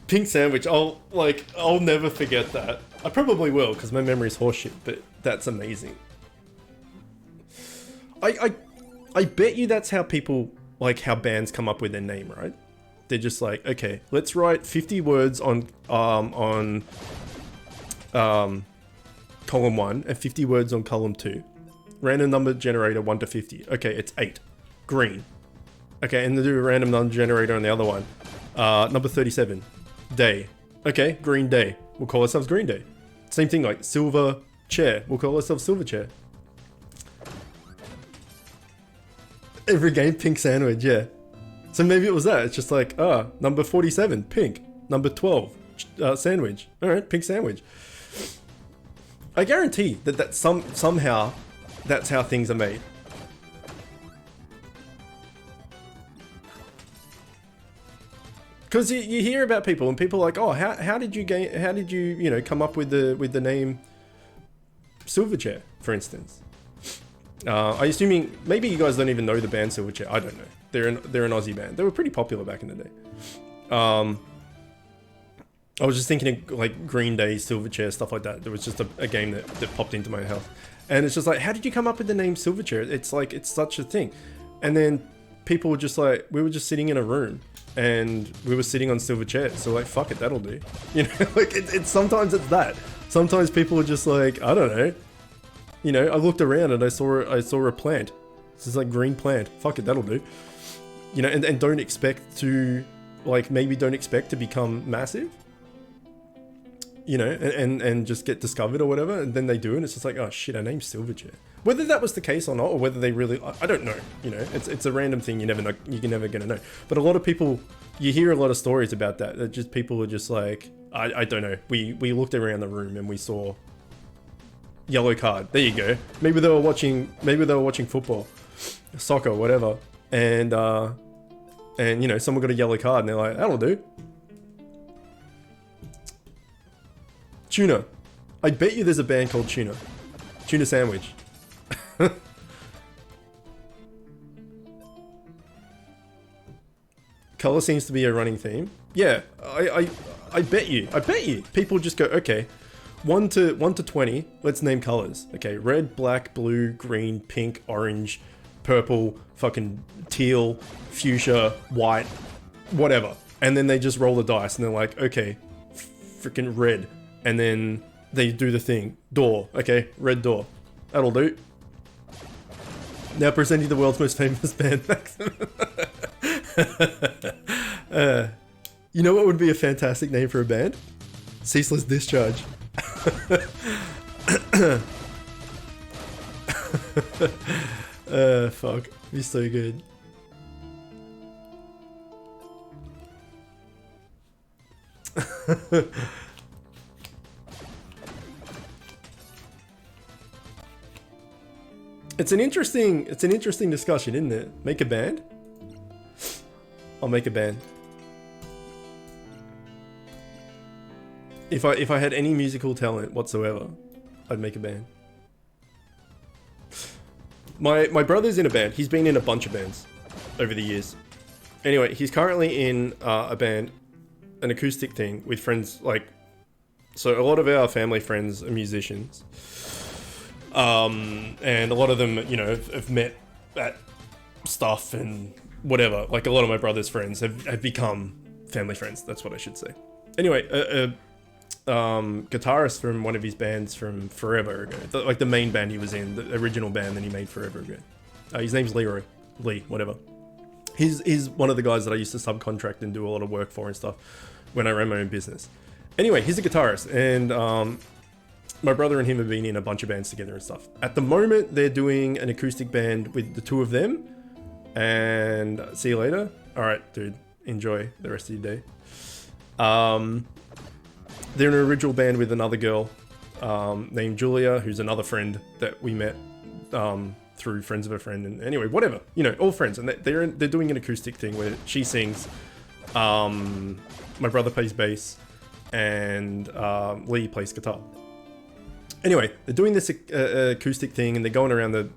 Pink Sandwich, I'll never forget that. I probably will, because my memory's horseshit, but that's amazing. I bet you that's how people, like how bands come up with their name, right? They're just like, okay, let's write 50 words on column 1 and 50 words on column 2. Random number generator 1 to 50. Okay, it's 8. Green. Okay, and then do a random number generator on the other one. Number 37. Day. Okay, Green Day. We'll call ourselves Green Day. Same thing like Silver Chair. We'll call ourselves Silver Chair. Every game, Pink Sandwich, yeah. So maybe it was that. It's just like, number 47, pink. Number 12, sandwich. Alright, Pink Sandwich. I guarantee that somehow that's how things are made. Because you hear about people and people are like, oh, how did you come up with the name Silverchair, for instance? I assuming maybe you guys don't even know the band Silverchair. I don't know. They're an Aussie band. They were pretty popular back in the day. I was just thinking of like Green Day, Silverchair, stuff like that. There was just a game that popped into my head, and it's just like, how did you come up with the name Silverchair? It's like, it's such a thing. And then people were just like, we were just sitting in a room and we were sitting on silver chairs, so like, fuck it, that'll do. You know, like it's sometimes it's that. Sometimes people are just like, I don't know. You know, I looked around and I saw a plant. This is like green plant. Fuck it, that'll do. You know, and don't expect to, like, maybe don't expect to become massive. You know, and just get discovered or whatever, and then they do, and it's just like, oh shit, our name's Silverchair. Whether that was the case or not, or whether they really, I don't know. You know, it's a random thing. You never know. You're never gonna know. But a lot of people, you hear a lot of stories about that. That just people are just like, I don't know. We looked around the room and we saw yellow card. There you go. Maybe they were watching football, soccer, whatever, and you know, someone got a yellow card and they're like, that'll do. Tuna. I bet you there's a band called Tuna. Tuna Sandwich. Color seems to be a running theme. Yeah, I bet you. People just go, okay, 1 to 20, let's name colors. Okay, red, black, blue, green, pink, orange, purple, fucking teal, fuchsia, white, whatever. And then they just roll the dice and they're like, okay, freaking red. And then they do the thing. Door. Okay, red door. That'll do. Now presenting the world's most famous band, Maximum. You know what would be a fantastic name for a band? Ceaseless Discharge. Fuck. It'd be so good. It's an interesting discussion, isn't it? Make a band? I'll make a band. If I had any musical talent whatsoever, I'd make a band. My brother's in a band. He's been in a bunch of bands over the years. Anyway, he's currently in a band, an acoustic thing with friends, like, so a lot of our family friends are musicians. And a lot of them, you know, have met at stuff and whatever. Like, a lot of my brother's friends have become family friends. That's what I should say. Anyway, guitarist from one of his bands from forever ago, like the main band he was in, the original band that he made forever ago. His name's Lee, whatever. He's one of the guys that I used to subcontract and do a lot of work for and stuff when I ran my own business. Anyway, he's a guitarist, and my brother and him have been in a bunch of bands together and stuff. At the moment, they're doing an acoustic band with the two of them, and see you later. All right, dude, enjoy the rest of your day. They're in an original band with another girl named Julia, who's another friend that we met through friends of a friend. And anyway, whatever, you know, all friends. And they're doing an acoustic thing where she sings, my brother plays bass, and Lee plays guitar. Anyway, they're doing this acoustic thing, and they're going around the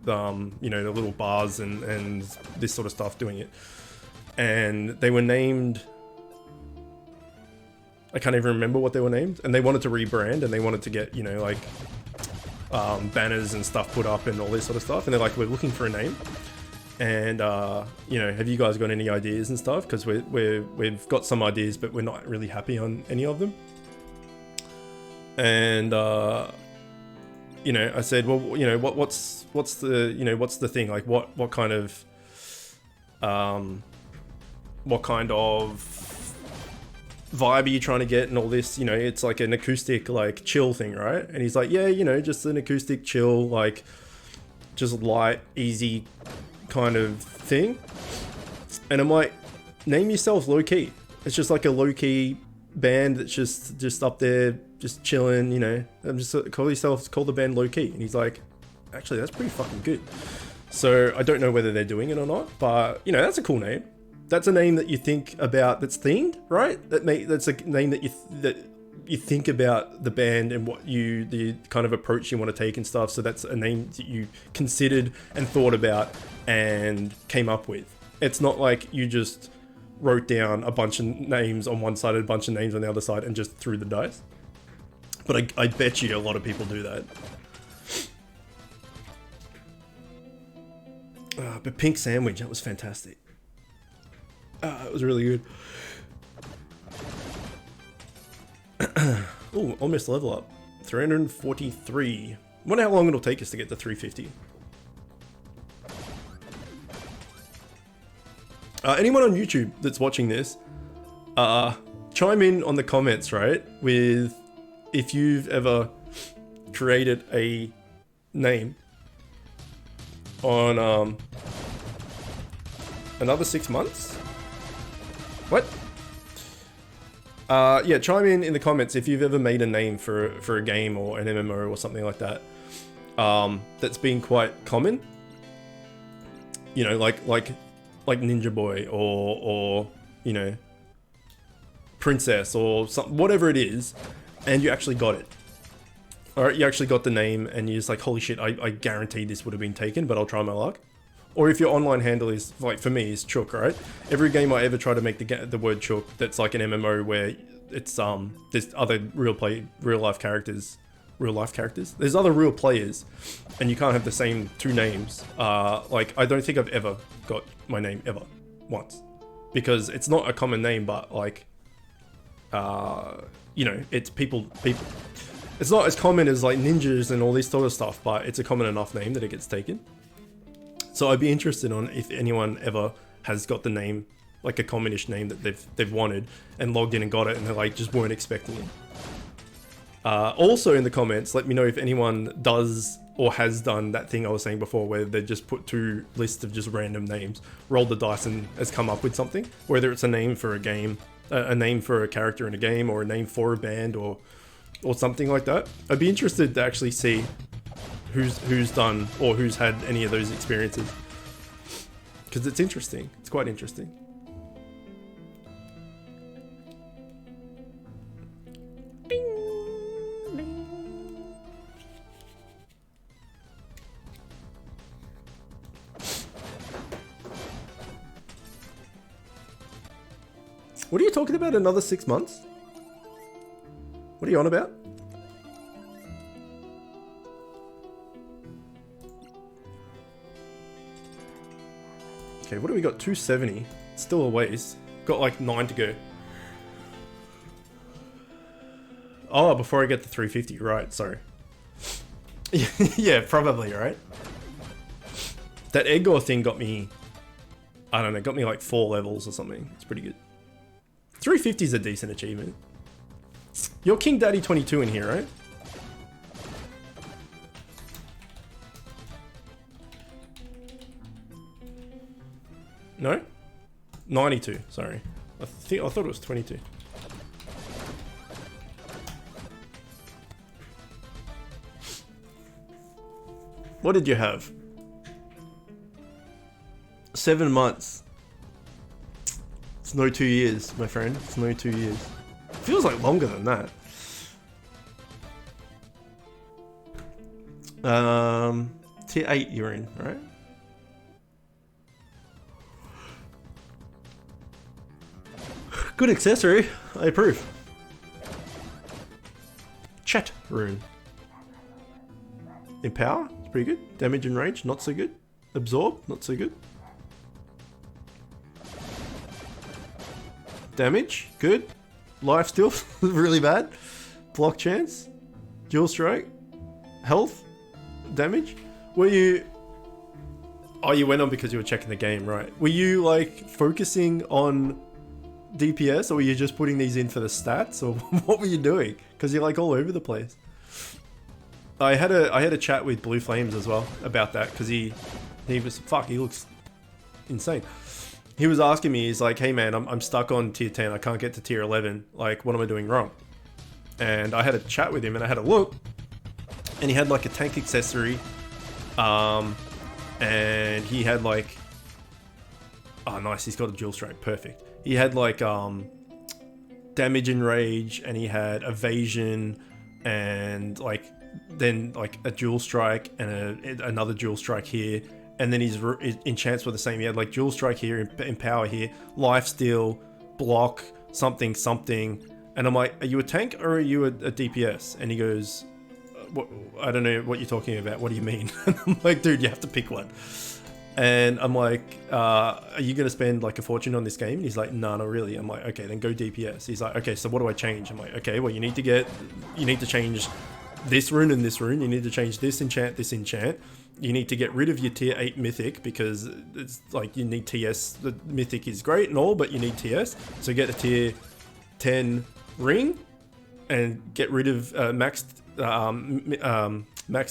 you know, the little bars and this sort of stuff doing it. And they were named, I can't even remember what they were named, and they wanted to rebrand, and they wanted to get, you know, like banners and stuff put up and all this sort of stuff. And they're like, we're looking for a name, and you know, have you guys got any ideas and stuff? Because we've got some ideas, but we're not really happy on any of them. And you know, I said, well, you know, what's the, you know, what's the thing? Like, what kind of vibe are you trying to get and all this? You know, it's like an acoustic, like, chill thing, right? And he's like, yeah, you know, just an acoustic chill, like, just light, easy kind of thing. And I'm like, name yourself Low Key. It's just like a low key band that's just up there, just chilling, you know. I'm just call the band Low Key. And he's like, actually, that's pretty fucking good. So I don't know whether they're doing it or not, but, you know, that's a cool name. That's a name that you think about, that's themed, right? That's a name that you think about the band and the kind of approach you want to take and stuff. So that's a name that you considered and thought about and came up with. It's not like you just wrote down a bunch of names on one side and a bunch of names on the other side and just threw the dice. But I bet you a lot of people do that. But Pink Sandwich, that was fantastic. It was really good. Oh, almost level up. 343. Wonder how long it'll take us to get to 350. Anyone on YouTube that's watching this, chime in on the comments, right? With if you've ever created a name on another 6 months. What? Yeah, chime in the comments if you've ever made a name for a game or an MMO or something like that. That's been quite common. You know, like Ninja Boy or you know, Princess or something, whatever it is, and you actually got it. Alright, you actually got the name and you're just like, holy shit, I guarantee this would have been taken, but I'll try my luck. Or if your online handle is, like for me, is Chook, right? Every game I ever try to make the word Chook, that's like an MMO where it's there's other real life characters. There's other real players, and you can't have the same two names. Like, I don't think I've ever got my name ever once, because it's not a common name, but like, you know, it's people. It's not as common as like ninjas and all this sort of stuff, but it's a common enough name that it gets taken. So I'd be interested on if anyone ever has got the name, like a commonish name that they've wanted and logged in and got it, and they like just weren't expecting it. Also in the comments, let me know if anyone does or has done that thing I was saying before, where they just put two lists of just random names, rolled the dice and has come up with something, whether it's a name for a game, a name for a character in a game, or a name for a band, or something like that. I'd be interested to actually see who's done or who's had any of those experiences, because it's interesting. It's quite interesting. What are you talking about? Another 6 months? What are you on about? Okay, what do we got? 270. Still a ways. Got like 9 to go. Oh, before I get to 350. Right, sorry. Yeah, probably, right? That Egor thing got me... I don't know, got me like 4 levels or something. It's pretty good. 350 is a decent achievement. You're King Daddy 22 in here, right? No? 92, sorry. I thought it was 22. What did you have? 7 months. It's no 2 years, my friend. It's no 2 years. Feels like longer than that. Tier 8 you're in, right? Good accessory. I approve. Chat rune. Empower, it's pretty good. Damage and range, not so good. Absorb, not so good. Damage, good. Life steal, really bad. Block chance, dual strike, health, damage. Were you... Oh, you went on because you were checking the game, right? Were you like focusing on DPS, or were you just putting these in for the stats, or what were you doing? Because you're like all over the place. I had a chat with Blue Flames as well about that, because he was... Fuck, he looks insane. He was asking me, he's like, hey man, I'm stuck on tier 10, I can't get to tier 11, like what am I doing wrong? And I had a chat with him and I had a look, and he had like a tank accessory, and he had like, oh nice, he's got a dual strike, perfect. He had like damage and rage, and he had evasion, and like then like a dual strike and another dual strike here. And then his enchants were the same. He had like dual strike here, empower here, life steal, block, something, something. And I'm like, are you a tank or are you a DPS? And he goes, I don't know what you're talking about. What do you mean? And I'm like, dude, you have to pick one. And I'm like, are you going to spend like a fortune on this game? And he's like, no, not really. I'm like, okay, then go DPS. He's like, okay, so what do I change? I'm like, okay, well, you need to change this rune and this rune. You need to change this enchant, this enchant. You need to get rid of your tier 8 mythic, because it's like you need TS. The mythic is great and all, but you need TS. So get a tier 10 ring and get rid of maxed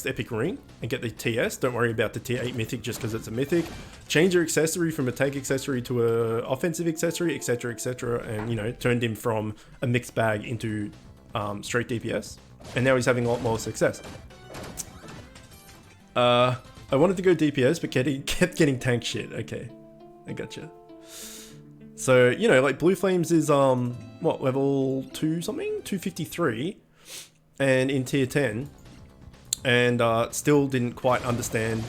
epic ring and get the TS. Don't worry about the tier 8 mythic just because it's a mythic. Change your accessory from a tank accessory to a offensive accessory, etc, etc, and you know, turned him from a mixed bag into straight DPS, and now he's having a lot more success. I wanted to go DPS, but kept getting tank shit. Okay, I gotcha. So, you know, like Blue Flames is, what, level 2 something? 253, and in tier 10, and still didn't quite understand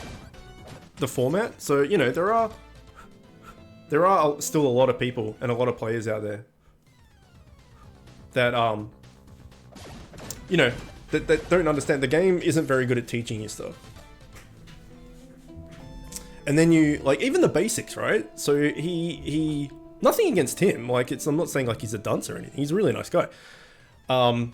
the format. So, you know, there are still a lot of people and a lot of players out there that, you know, that don't understand. The game isn't very good at teaching you stuff. And then you, like, even the basics, right? So he nothing against him. Like, I'm not saying like he's a dunce or anything. He's a really nice guy. But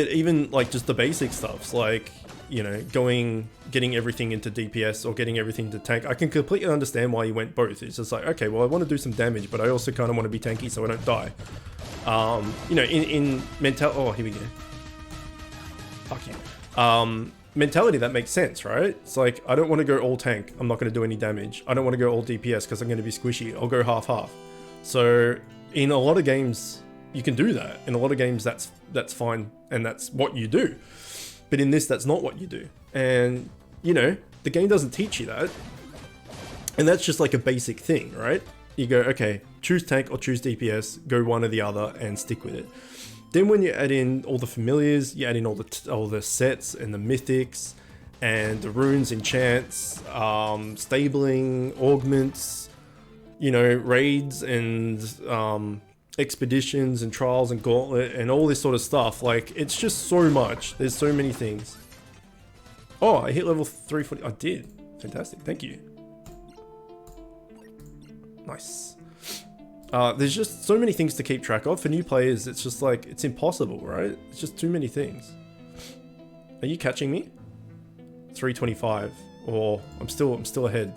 even like just the basic stuffs, like, you know, getting everything into DPS or getting everything to tank. I can completely understand why he went both. It's just like, okay, well, I want to do some damage, but I also kind of want to be tanky so I don't die. You know, in mental, oh, here we go. Fuck you. Mentality, that makes sense, right? It's like, I don't want to go all tank, I'm not going to do any damage. I don't want to go all DPS because I'm going to be squishy. I'll go half-half. So in a lot of games, you can do that. In a lot of games, that's fine, and that's what you do. But in this, that's not what you do. And, you know, the game doesn't teach you that. And that's just like a basic thing, right? You go, okay, choose tank or choose DPS, go one or the other and stick with it. Then when you add in all the familiars, you add in all the sets and the mythics and the runes, enchants, stabling, augments, you know, raids and expeditions and trials and gauntlet and all this sort of stuff. Like, it's just so much. There's so many things. Oh, I hit level 340. I did. Fantastic. Thank you. Nice. There's just so many things to keep track of. For new players, it's just like, it's impossible, right? It's just too many things. Are you catching me? 325. Or I'm still ahead.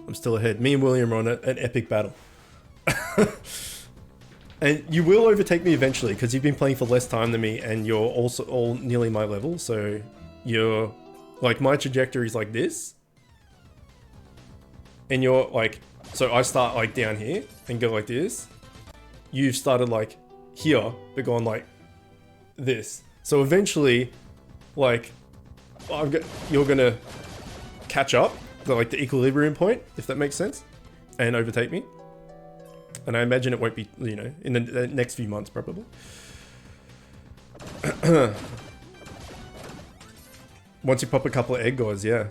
I'm still ahead. Me and William are on an epic battle. And you will overtake me eventually because you've been playing for less time than me and you're also all nearly my level. So you're like, my trajectory is like this. And you're like, so I start like down here and go like this. You've started like here, but gone like this. So eventually, like, you're gonna catch up, like the equilibrium point, if that makes sense, and overtake me. And I imagine it won't be, you know, in the next few months probably. Once you pop a couple of egg gores, yeah.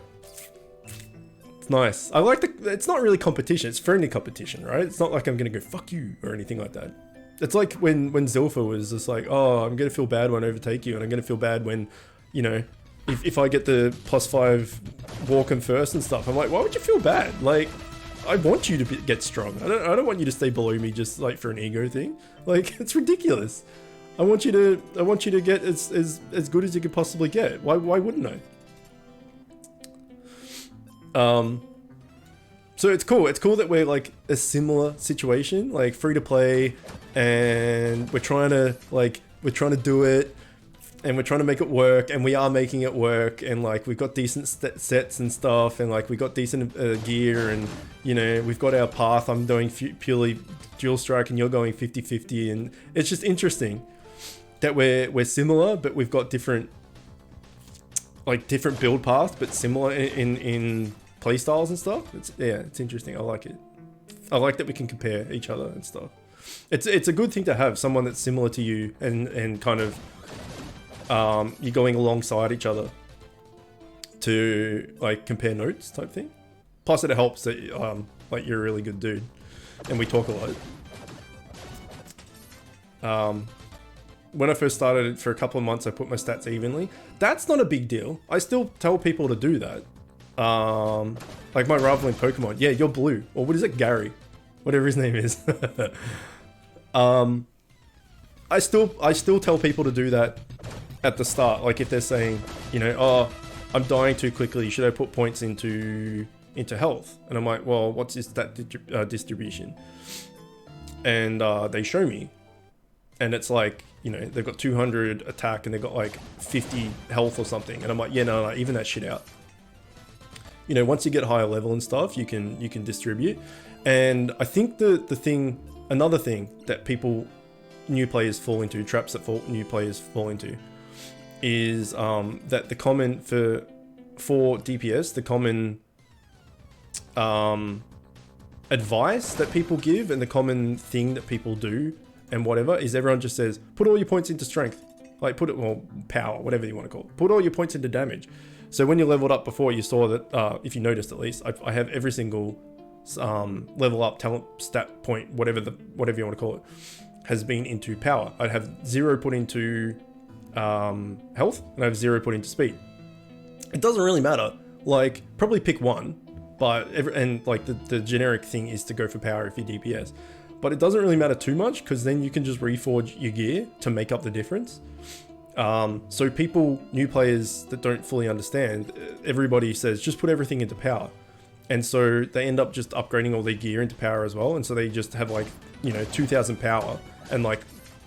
It's nice. I like it's not really competition, it's friendly competition, right? It's not like I'm gonna go fuck you or anything like that. It's like when Zilpha was just like, oh, I'm gonna feel bad when I overtake you, and I'm gonna feel bad when, you know, if I get the +5 walk and first and stuff. I'm like, why would you feel bad? Like, I want you to get strong. I don't want you to stay below me just like for an ego thing. Like, it's ridiculous. I want you to get as good as you could possibly get. Why wouldn't I? So it's cool. It's cool that we're like a similar situation, like free to play, and we're trying to do it, and we're trying to make it work, and we are making it work, and like we've got decent sets and stuff, and like we got decent gear, and you know, we've got our path. I'm doing purely dual strike and you're going 50-50, and it's just interesting that we're similar, but we've got different build paths, but similar in play styles and stuff. It's interesting. I like it. I like that we can compare each other and stuff. It's a good thing to have someone that's similar to you and kind of you're going alongside each other to like compare notes type thing. Plus it helps that like you're a really good dude and we talk a lot. When I first started, for a couple of months I put my stats evenly. That's not a big deal. I still tell people to do that. Like my rivaling Pokemon. Yeah, you're blue. Or what is it? Gary. Whatever his name is. I still tell people to do that at the start. Like if they're saying, you know, oh, I'm dying too quickly, should I put points into health? And I'm like, well, what's his stat distribution? And they show me. And it's like, you know, they've got 200 attack and they've got like 50 health or something. And I'm like, yeah, no, even that shit out. You know, once you get higher level and stuff, you can distribute. And I think another thing that new players fall into, traps that new players fall into, is that the common for DPS, the common advice that people give and the common thing that people do and whatever is everyone just says, put all your points into strength. Like power, whatever you want to call it. Put all your points into damage. So when you leveled up before, you saw that, if you noticed at least, I have every single level up talent stat point, whatever you want to call it, has been into power. I'd have 0 put into health, and I have 0 put into speed. It doesn't really matter. Like, probably pick one, but the generic thing is to go for power if you're DPS. But it doesn't really matter too much, because then you can just reforge your gear to make up the difference. So new players that don't fully understand, everybody says, just put everything into power. And so they end up just upgrading all their gear into power as well. And so they just have like, you know, 2000 power and like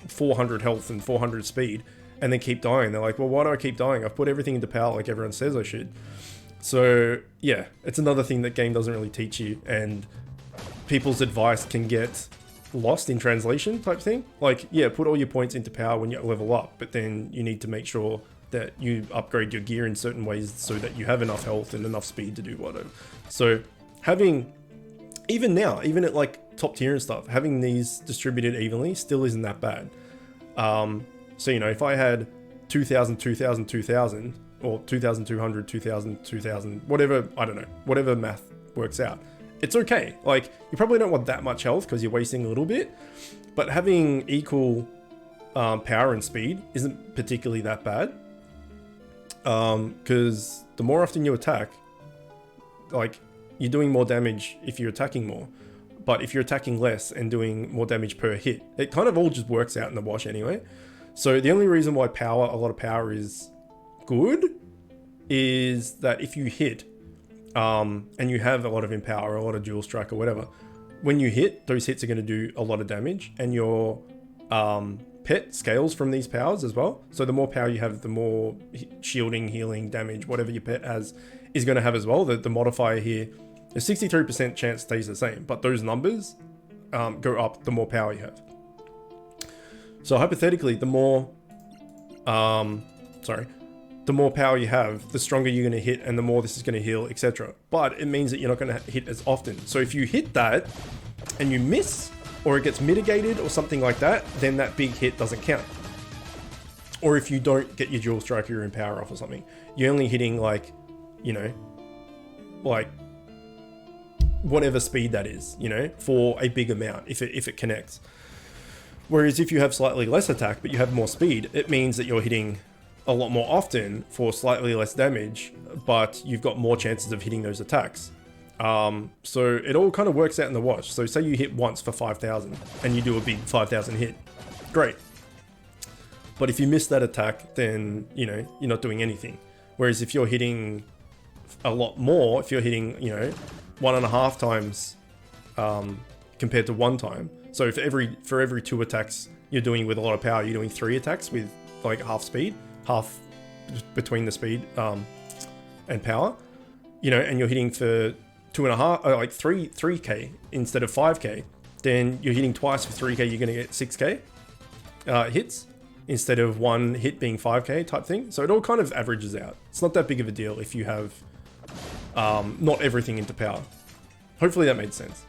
400 health and 400 speed, and then keep dying. They're like, well, why do I keep dying? I've put everything into power like everyone says I should. So yeah, it's another thing that game doesn't really teach you, and people's advice can get lost in translation type thing. Like, yeah, put all your points into power when you level up, but then you need to make sure that you upgrade your gear in certain ways so that you have enough health and enough speed to do whatever. So having, even now, even at like top tier and stuff, having these distributed evenly still isn't that bad. So, you know, if I had 2000, 2000, 2000, or 2200, 2000, 2000, whatever, I don't know, whatever math works out, it's okay. Like, you probably don't want that much health because you're wasting a little bit, but having equal power and speed isn't particularly that bad. Because the more often you attack, like, you're doing more damage if you're attacking more. But if you're attacking less and doing more damage per hit, it kind of all just works out in the wash anyway. So the only reason why a lot of power is good is that if you hit, and you have a lot of empower, a lot of dual strike or whatever, when you hit, those hits are going to do a lot of damage, and your pet scales from these powers as well. So the more power you have, the more shielding, healing, damage, whatever your pet has is going to have as well. The modifier here, the 63% chance stays the same, but those numbers go up the more power you have. So hypothetically, the more power you have, the stronger you're going to hit, and the more this is going to heal, etc. But it means that you're not going to hit as often. So if you hit that and you miss, or it gets mitigated or something like that, then that big hit doesn't count. Or if you don't get your dual strike or your empower off or something, you're only hitting like, you know, like whatever speed that is, you know, for a big amount if it connects. Whereas if you have slightly less attack but you have more speed, it means that you're hitting a lot more often for slightly less damage, but you've got more chances of hitting those attacks. So it all kind of works out in the wash. So say you hit once for 5,000 and you do a big 5,000 hit, great. But if you miss that attack, then, you know, you're not doing anything. Whereas if you're hitting a lot more, if you're hitting, you know, 1.5 times compared to 1 time. So for every 2 attacks you're doing with a lot of power, you're doing 3 attacks with like half speed, half between the speed and power, you know, and you're hitting for 2.5, like 3k instead of 5k, then you're hitting twice for 3k, you're going to get 6k hits instead of 1 hit being 5k type thing. So it all kind of averages out. It's not that big of a deal if you have not everything into power. Hopefully that made sense.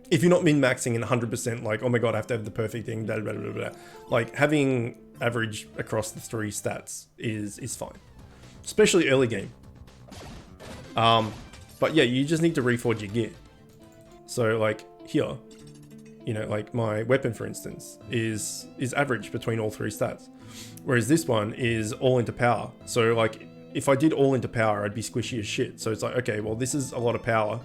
If you're not min-maxing in 100%, like, oh my god, I have to have the perfect thing, blah, blah, blah, blah. Like, having average across the 3 stats is fine. Especially early game. But yeah, you just need to reforge your gear. So like here, you know, like my weapon, for instance, is average between all 3 stats. Whereas this one is all into power. So like, if I did all into power, I'd be squishy as shit. So it's like, okay, well, this is a lot of power.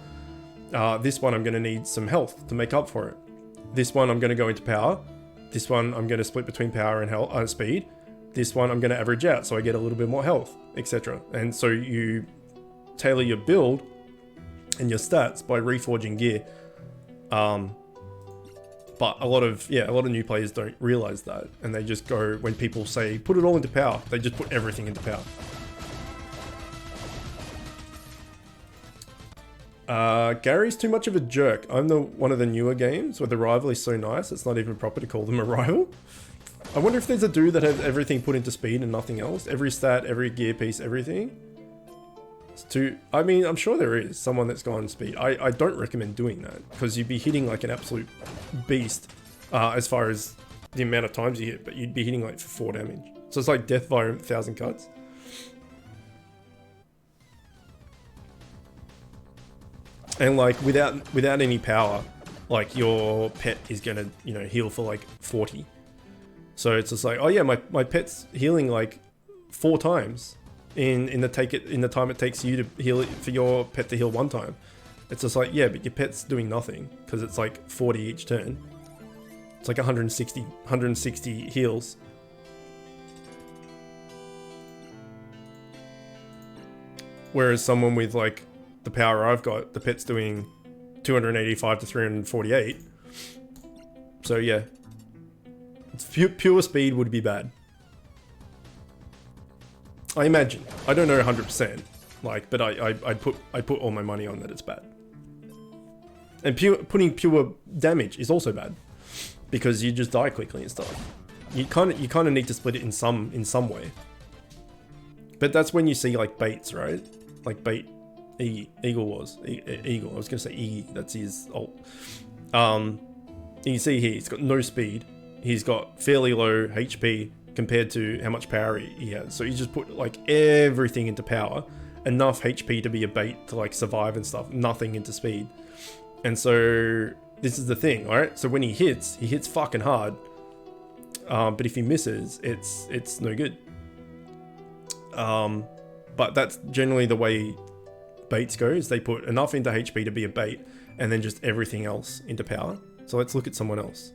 This one, I'm going to need some health to make up for it. This one, I'm going to go into power. This one, I'm going to split between power and health, speed. This one, I'm going to average out, so I get a little bit more health, etc. And so you tailor your build and your stats by reforging gear. But a lot of new players don't realize that, and they just go, when people say put it all into power, they just put everything into power. Gary's too much of a jerk. I'm one of the newer games where the rival is so nice it's not even proper to call them a rival. I wonder if there's a dude that has everything put into speed and nothing else. Every stat, every gear piece, everything. I mean, I'm sure there is someone that's gone speed. I don't recommend doing that because you'd be hitting like an absolute beast as far as the amount of times you hit, but you'd be hitting like for 4 damage. So it's like death via 1,000 cuts. And like without any power, like your pet is gonna, you know, heal for like 40. So it's just like, oh yeah, my pet's healing like 4 times in the time it takes you to heal it, for your pet to heal 1 time. It's just like, yeah, but your pet's doing nothing because it's like 40 each turn. It's like 160 heals. Whereas someone with like the power I've got, the pet's doing 285 to 348. So yeah, it's pure speed would be bad. I imagine. I don't know 100%, like, but I'd put all my money on that it's bad. And putting pure damage is also bad because you just die quickly and stuff. You kind of need to split it in some way. But that's when you see like baits, right? Like bait, Eagle was Eagle. I was gonna say Iggy. That's his ult. You can see here he's got no speed. He's got fairly low HP compared to how much power he has. So you just put like everything into power, enough HP to be a bait to like survive and stuff. Nothing into speed. And so this is the thing, alright? So when he hits fucking hard. But if he misses, it's no good. But that's generally the way baits go, is they put enough into HP to be a bait, and then just everything else into power. So let's look at someone else.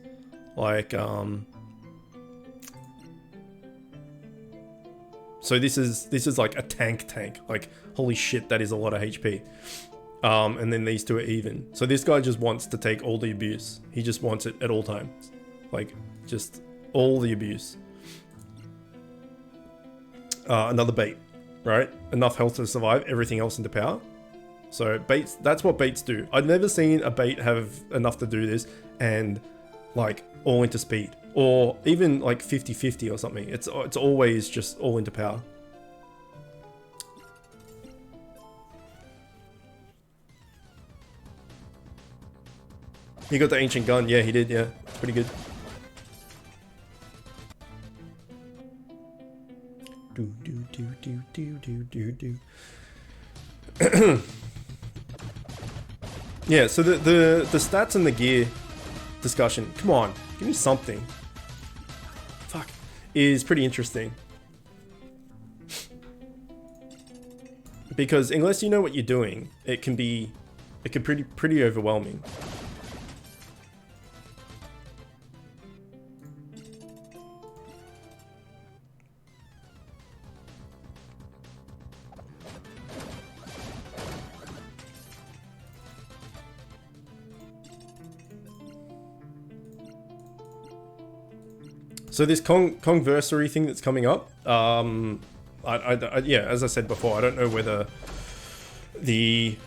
Like, so this is like a tank. Like, holy shit, that is a lot of HP. And then these two are even. So this guy just wants to take all the abuse. He just wants it at all times. Like, just all the abuse. Another bait, right? Enough health to survive, everything else into power. So baits, that's what baits do. I've never seen a bait have enough to do this and like all into speed, or even like 50-50 or something. It's always just all into power. He got the ancient gun. Yeah, he did. Yeah, it's pretty good. Yeah, so the stats and the gear discussion, come on, give me something. Fuck, is pretty interesting. Because unless you know what you're doing, it can be pretty overwhelming. So this Kongversary thing that's coming up, yeah, as I said before, I don't know whether at least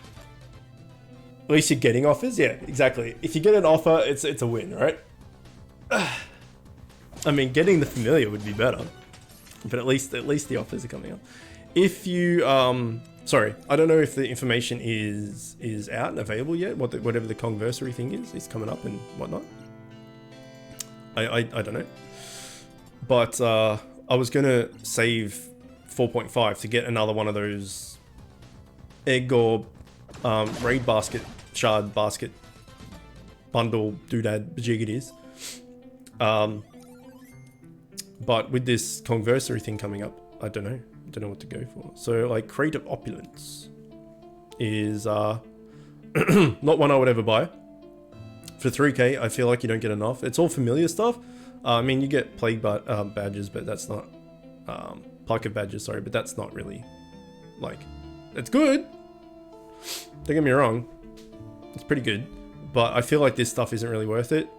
you're getting offers. Yeah, exactly. If you get an offer, it's a win, right? I mean, getting the familiar would be better, but at least the offers are coming up. If you, sorry, I don't know if the information is out and available yet. Whatever the Kongversary thing is coming up and whatnot. I don't know. But I was gonna save 4.5 to get another one of those egg or raid basket, shard basket, bundle, doodad, bajiggities. But with this Kongversary thing coming up, I don't know what to go for. So like Creative Opulence is not one I would ever buy. For 3k, I feel like you don't get enough. It's all familiar stuff. I mean, you get plague badges, but that's not plague of badges. Sorry, but that's not really like, it's good. Don't get me wrong, it's pretty good, but I feel like this stuff isn't really worth it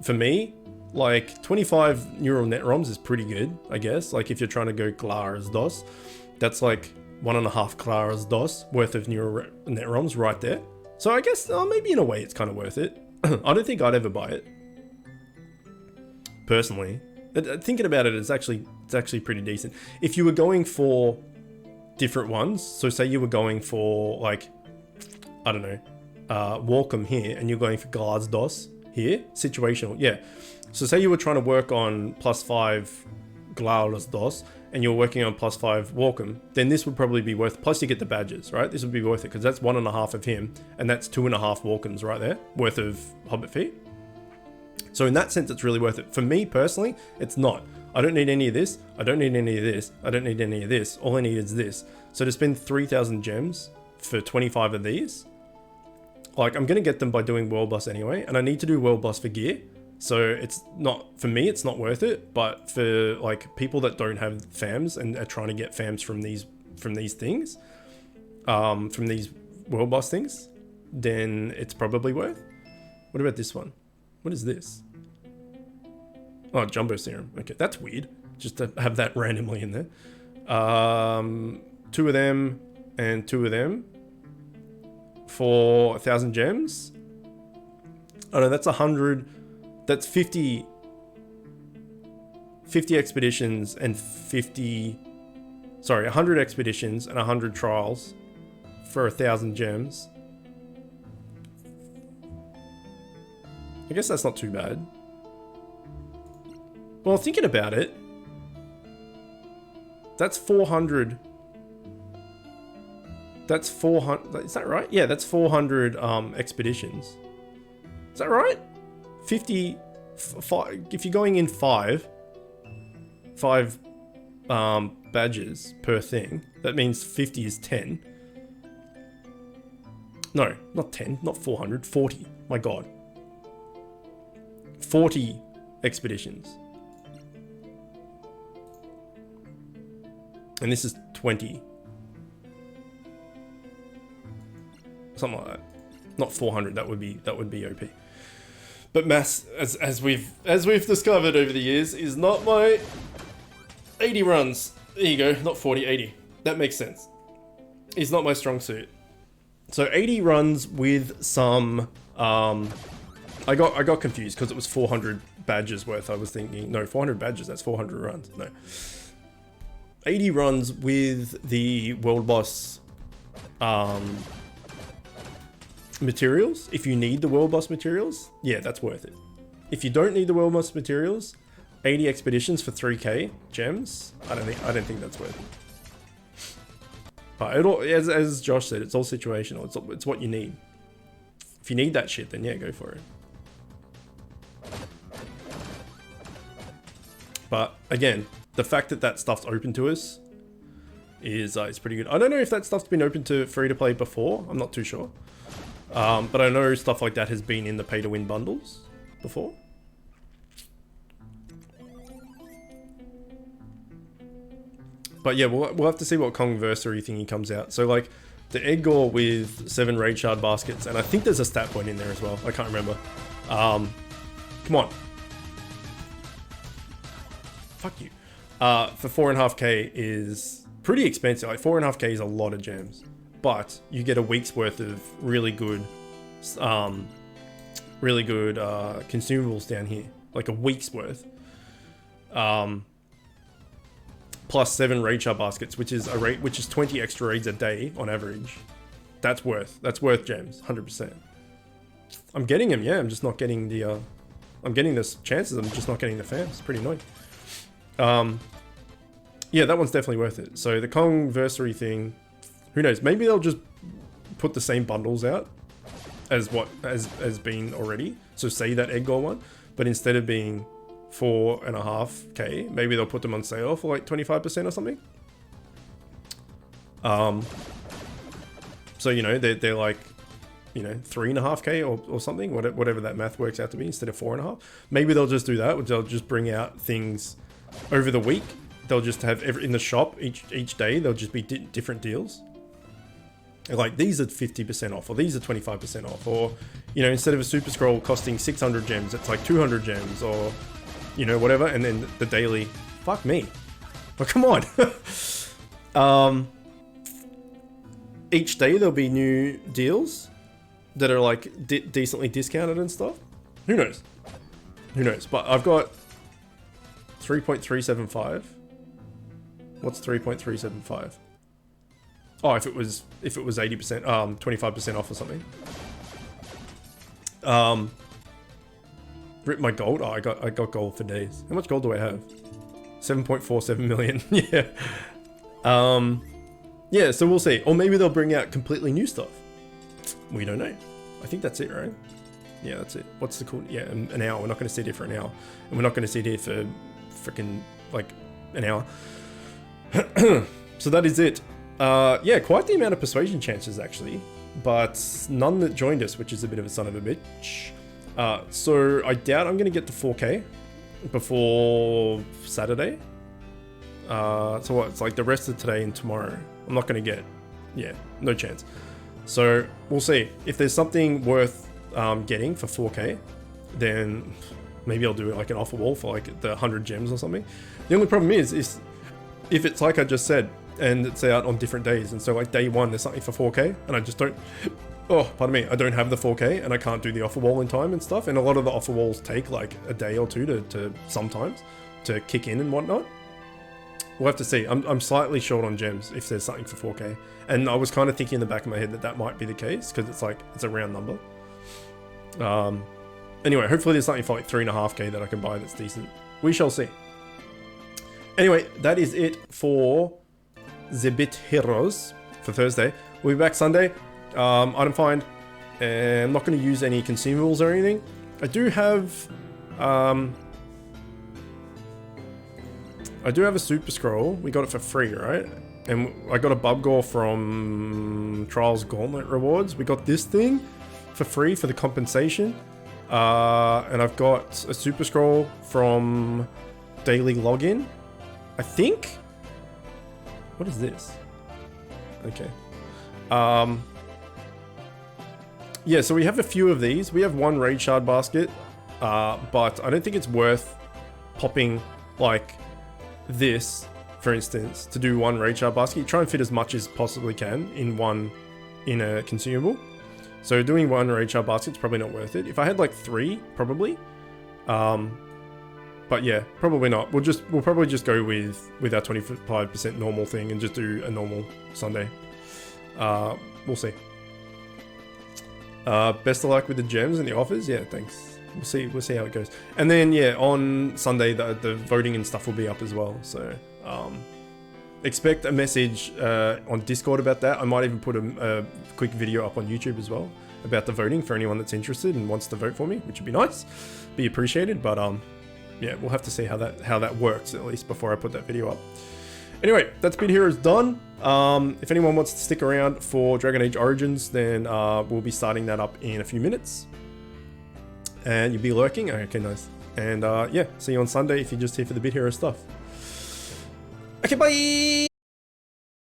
for me. Like 25 neural net ROMs is pretty good, I guess. Like if you're trying to go Clara's DOS, that's like 1.5 Clara's DOS worth of neural net ROMs right there. So I guess maybe in a way it's kind of worth it. I don't think I'd ever buy it. Personally, thinking about it, it's actually pretty decent. If you were going for different ones, so say you were going for like, I don't know, Walcom here, and you're going for Glass DOS here, situational, yeah. So say you were trying to work on +5 Glass DOS, and you're working on +5 Walcom, then this would probably be worth, plus you get the badges, right? This would be worth it, because that's 1.5 of him, and that's 2.5 Walcoms right there, worth of Hobbit feet. So in that sense, it's really worth it. For me personally, it's not. I don't need any of this. I don't need any of this. I don't need any of this. All I need is this. So to spend 3,000 gems for 25 of these, like I'm going to get them by doing World Boss anyway. And I need to do World Boss for gear. So it's not, for me, it's not worth it. But for like people that don't have FAMs and are trying to get FAMs from these things, from these World Boss things, then it's probably worth. What about this one? What is this? Oh, Jumbo Serum. Okay, that's weird. Just to have that randomly in there. 2 of them and 2 of them for 1,000 gems. Oh no, that's 100. That's 50 expeditions and 100 expeditions and 100 trials for 1,000 gems. I guess that's not too bad. Well, thinking about it, that's 400. That's 400. Is that right? Yeah, that's 400 expeditions. Is that right? 50. If you're going in five badges per thing, that means 50 is 10. No, not 10, not 400, 40. My god. 40 expeditions. And this is 20. Something like that. Not 400, that would be OP. But maths, as we've discovered over the years, is not my 80 runs. There you go, not 40, 80. That makes sense. Is not my strong suit. So 80 runs with some I got confused because it was 400 badges worth. I was thinking, no, 400 badges, that's 400 runs. No. 80 runs with the world boss materials. If you need the world boss materials, yeah, that's worth it. If you don't need the world boss materials, 80 expeditions for 3k gems, I don't think that's worth it. But it all, as Josh said, it's all situational. It's what you need. If you need that shit, then yeah, go for it. But again, the fact that that stuff's open to us is pretty good. I don't know if that stuff's been open to free to play before. I'm not too sure. But I know stuff like that has been in the pay to win bundles before. But yeah, we'll have to see what Kongversary thingy comes out. So like the egg ore with 7 raid shard baskets, and I think there's a stat point in there as well. I can't remember. Come on. Fuck you. For 4.5k is pretty expensive. Like 4.5k is a lot of gems, but you get a week's worth of really good consumables down here. Like a week's worth. Plus 7 raid shard baskets, which is 20 extra raids a day on average. That's worth gems, 100%. I'm getting them, yeah. I'm just not getting the. I'm getting the chances. I'm just not getting the fams. It's pretty annoying. Yeah, that one's definitely worth it. So the Kongversary thing, who knows? Maybe they'll just put the same bundles out as what has been already. So say that egg ore one, but instead of being 4.5k, maybe they'll put them on sale for like 25% or something. So you know they're like, you know, 3.5k or something, whatever that math works out to be, instead of 4.5. Maybe they'll just do that. They'll just bring out things over the week. They'll just have in the shop each day. They'll just be different deals. Like these are 50% off, or these are 25% off, or you know, instead of a super scroll costing 600 gems, it's like 200 gems, or you know, whatever. And then the daily, fuck me, oh come on. Each day there'll be new deals that are like decently discounted and stuff. Who knows? But I've got 3.375. What's 3.375? Oh, if it was 80%, 25% off or something. Rip my gold. Oh, I got gold for days. How much gold do I have? 7.47 million. Yeah. Yeah. So we'll see. Or maybe they'll bring out completely new stuff. We don't know. I think that's it, right? Yeah, that's it. What's the cool? Yeah, an hour. We're not going to sit here for an hour, and we're not going to sit here for freaking like an hour. So that is it. Yeah, quite the amount of persuasion chances actually, but none that joined us, which is a bit of a son of a bitch. So I doubt I'm going to get to 4k before Saturday. So what? It's like the rest of today and tomorrow. I'm not going to get, yeah, no chance. So we'll see. If there's something worth getting for 4k, then maybe I'll do like an offer wall for like the 100 gems or something. The only problem is if it's like I just said, and it's out on different days, and so like day one there's something for 4k, and I just don't oh, pardon me, I don't have the 4K and I can't do the offer wall in time and stuff. And a lot of the offer walls take like a day or two to sometimes to kick in and whatnot. We'll have to see. I'm slightly short on gems if there's something for 4K. And I was kind of thinking in the back of my head that that might be the case because it's like, it's a round number. Anyway, hopefully there's something for like 3.5K that I can buy that's decent. We shall see. Anyway, that is it for the Bit Heroes for Thursday. We'll be back Sunday. Item find. And I'm not going to use any consumables or anything. I do have a super scroll. We got it for free, right? And I got a Bubgore from Trials Gauntlet rewards. We got this thing for free for the compensation. And I've got a super scroll from daily login. I think. What is this? Okay. Yeah, so we have a few of these. We have one raid shard basket, but I don't think it's worth popping like this, for instance, to do one raid shard basket. You try and fit as much as possibly can in a consumable. So doing one raid shard basket is probably not worth it. If I had like 3, probably. But yeah, probably not. We'll probably just go with our 25% normal thing and just do a normal Sunday. We'll see. Best of luck with the gems and the offers. Yeah, thanks. We'll see how it goes. And then yeah, on Sunday the voting and stuff will be up as well. So expect a message on Discord about that. I might even put a quick video up on YouTube as well about the voting for anyone that's interested and wants to vote for me, which would be nice, be appreciated. But yeah, we'll have to see how that works at least before I put that video up. Anyway, that's Bit Heroes done. If anyone wants to stick around for Dragon Age Origins, then we'll be starting that up in a few minutes. And you'll be lurking? Okay, nice. And yeah, see you on Sunday if you're just here for the Bit Hero stuff. Okay, bye!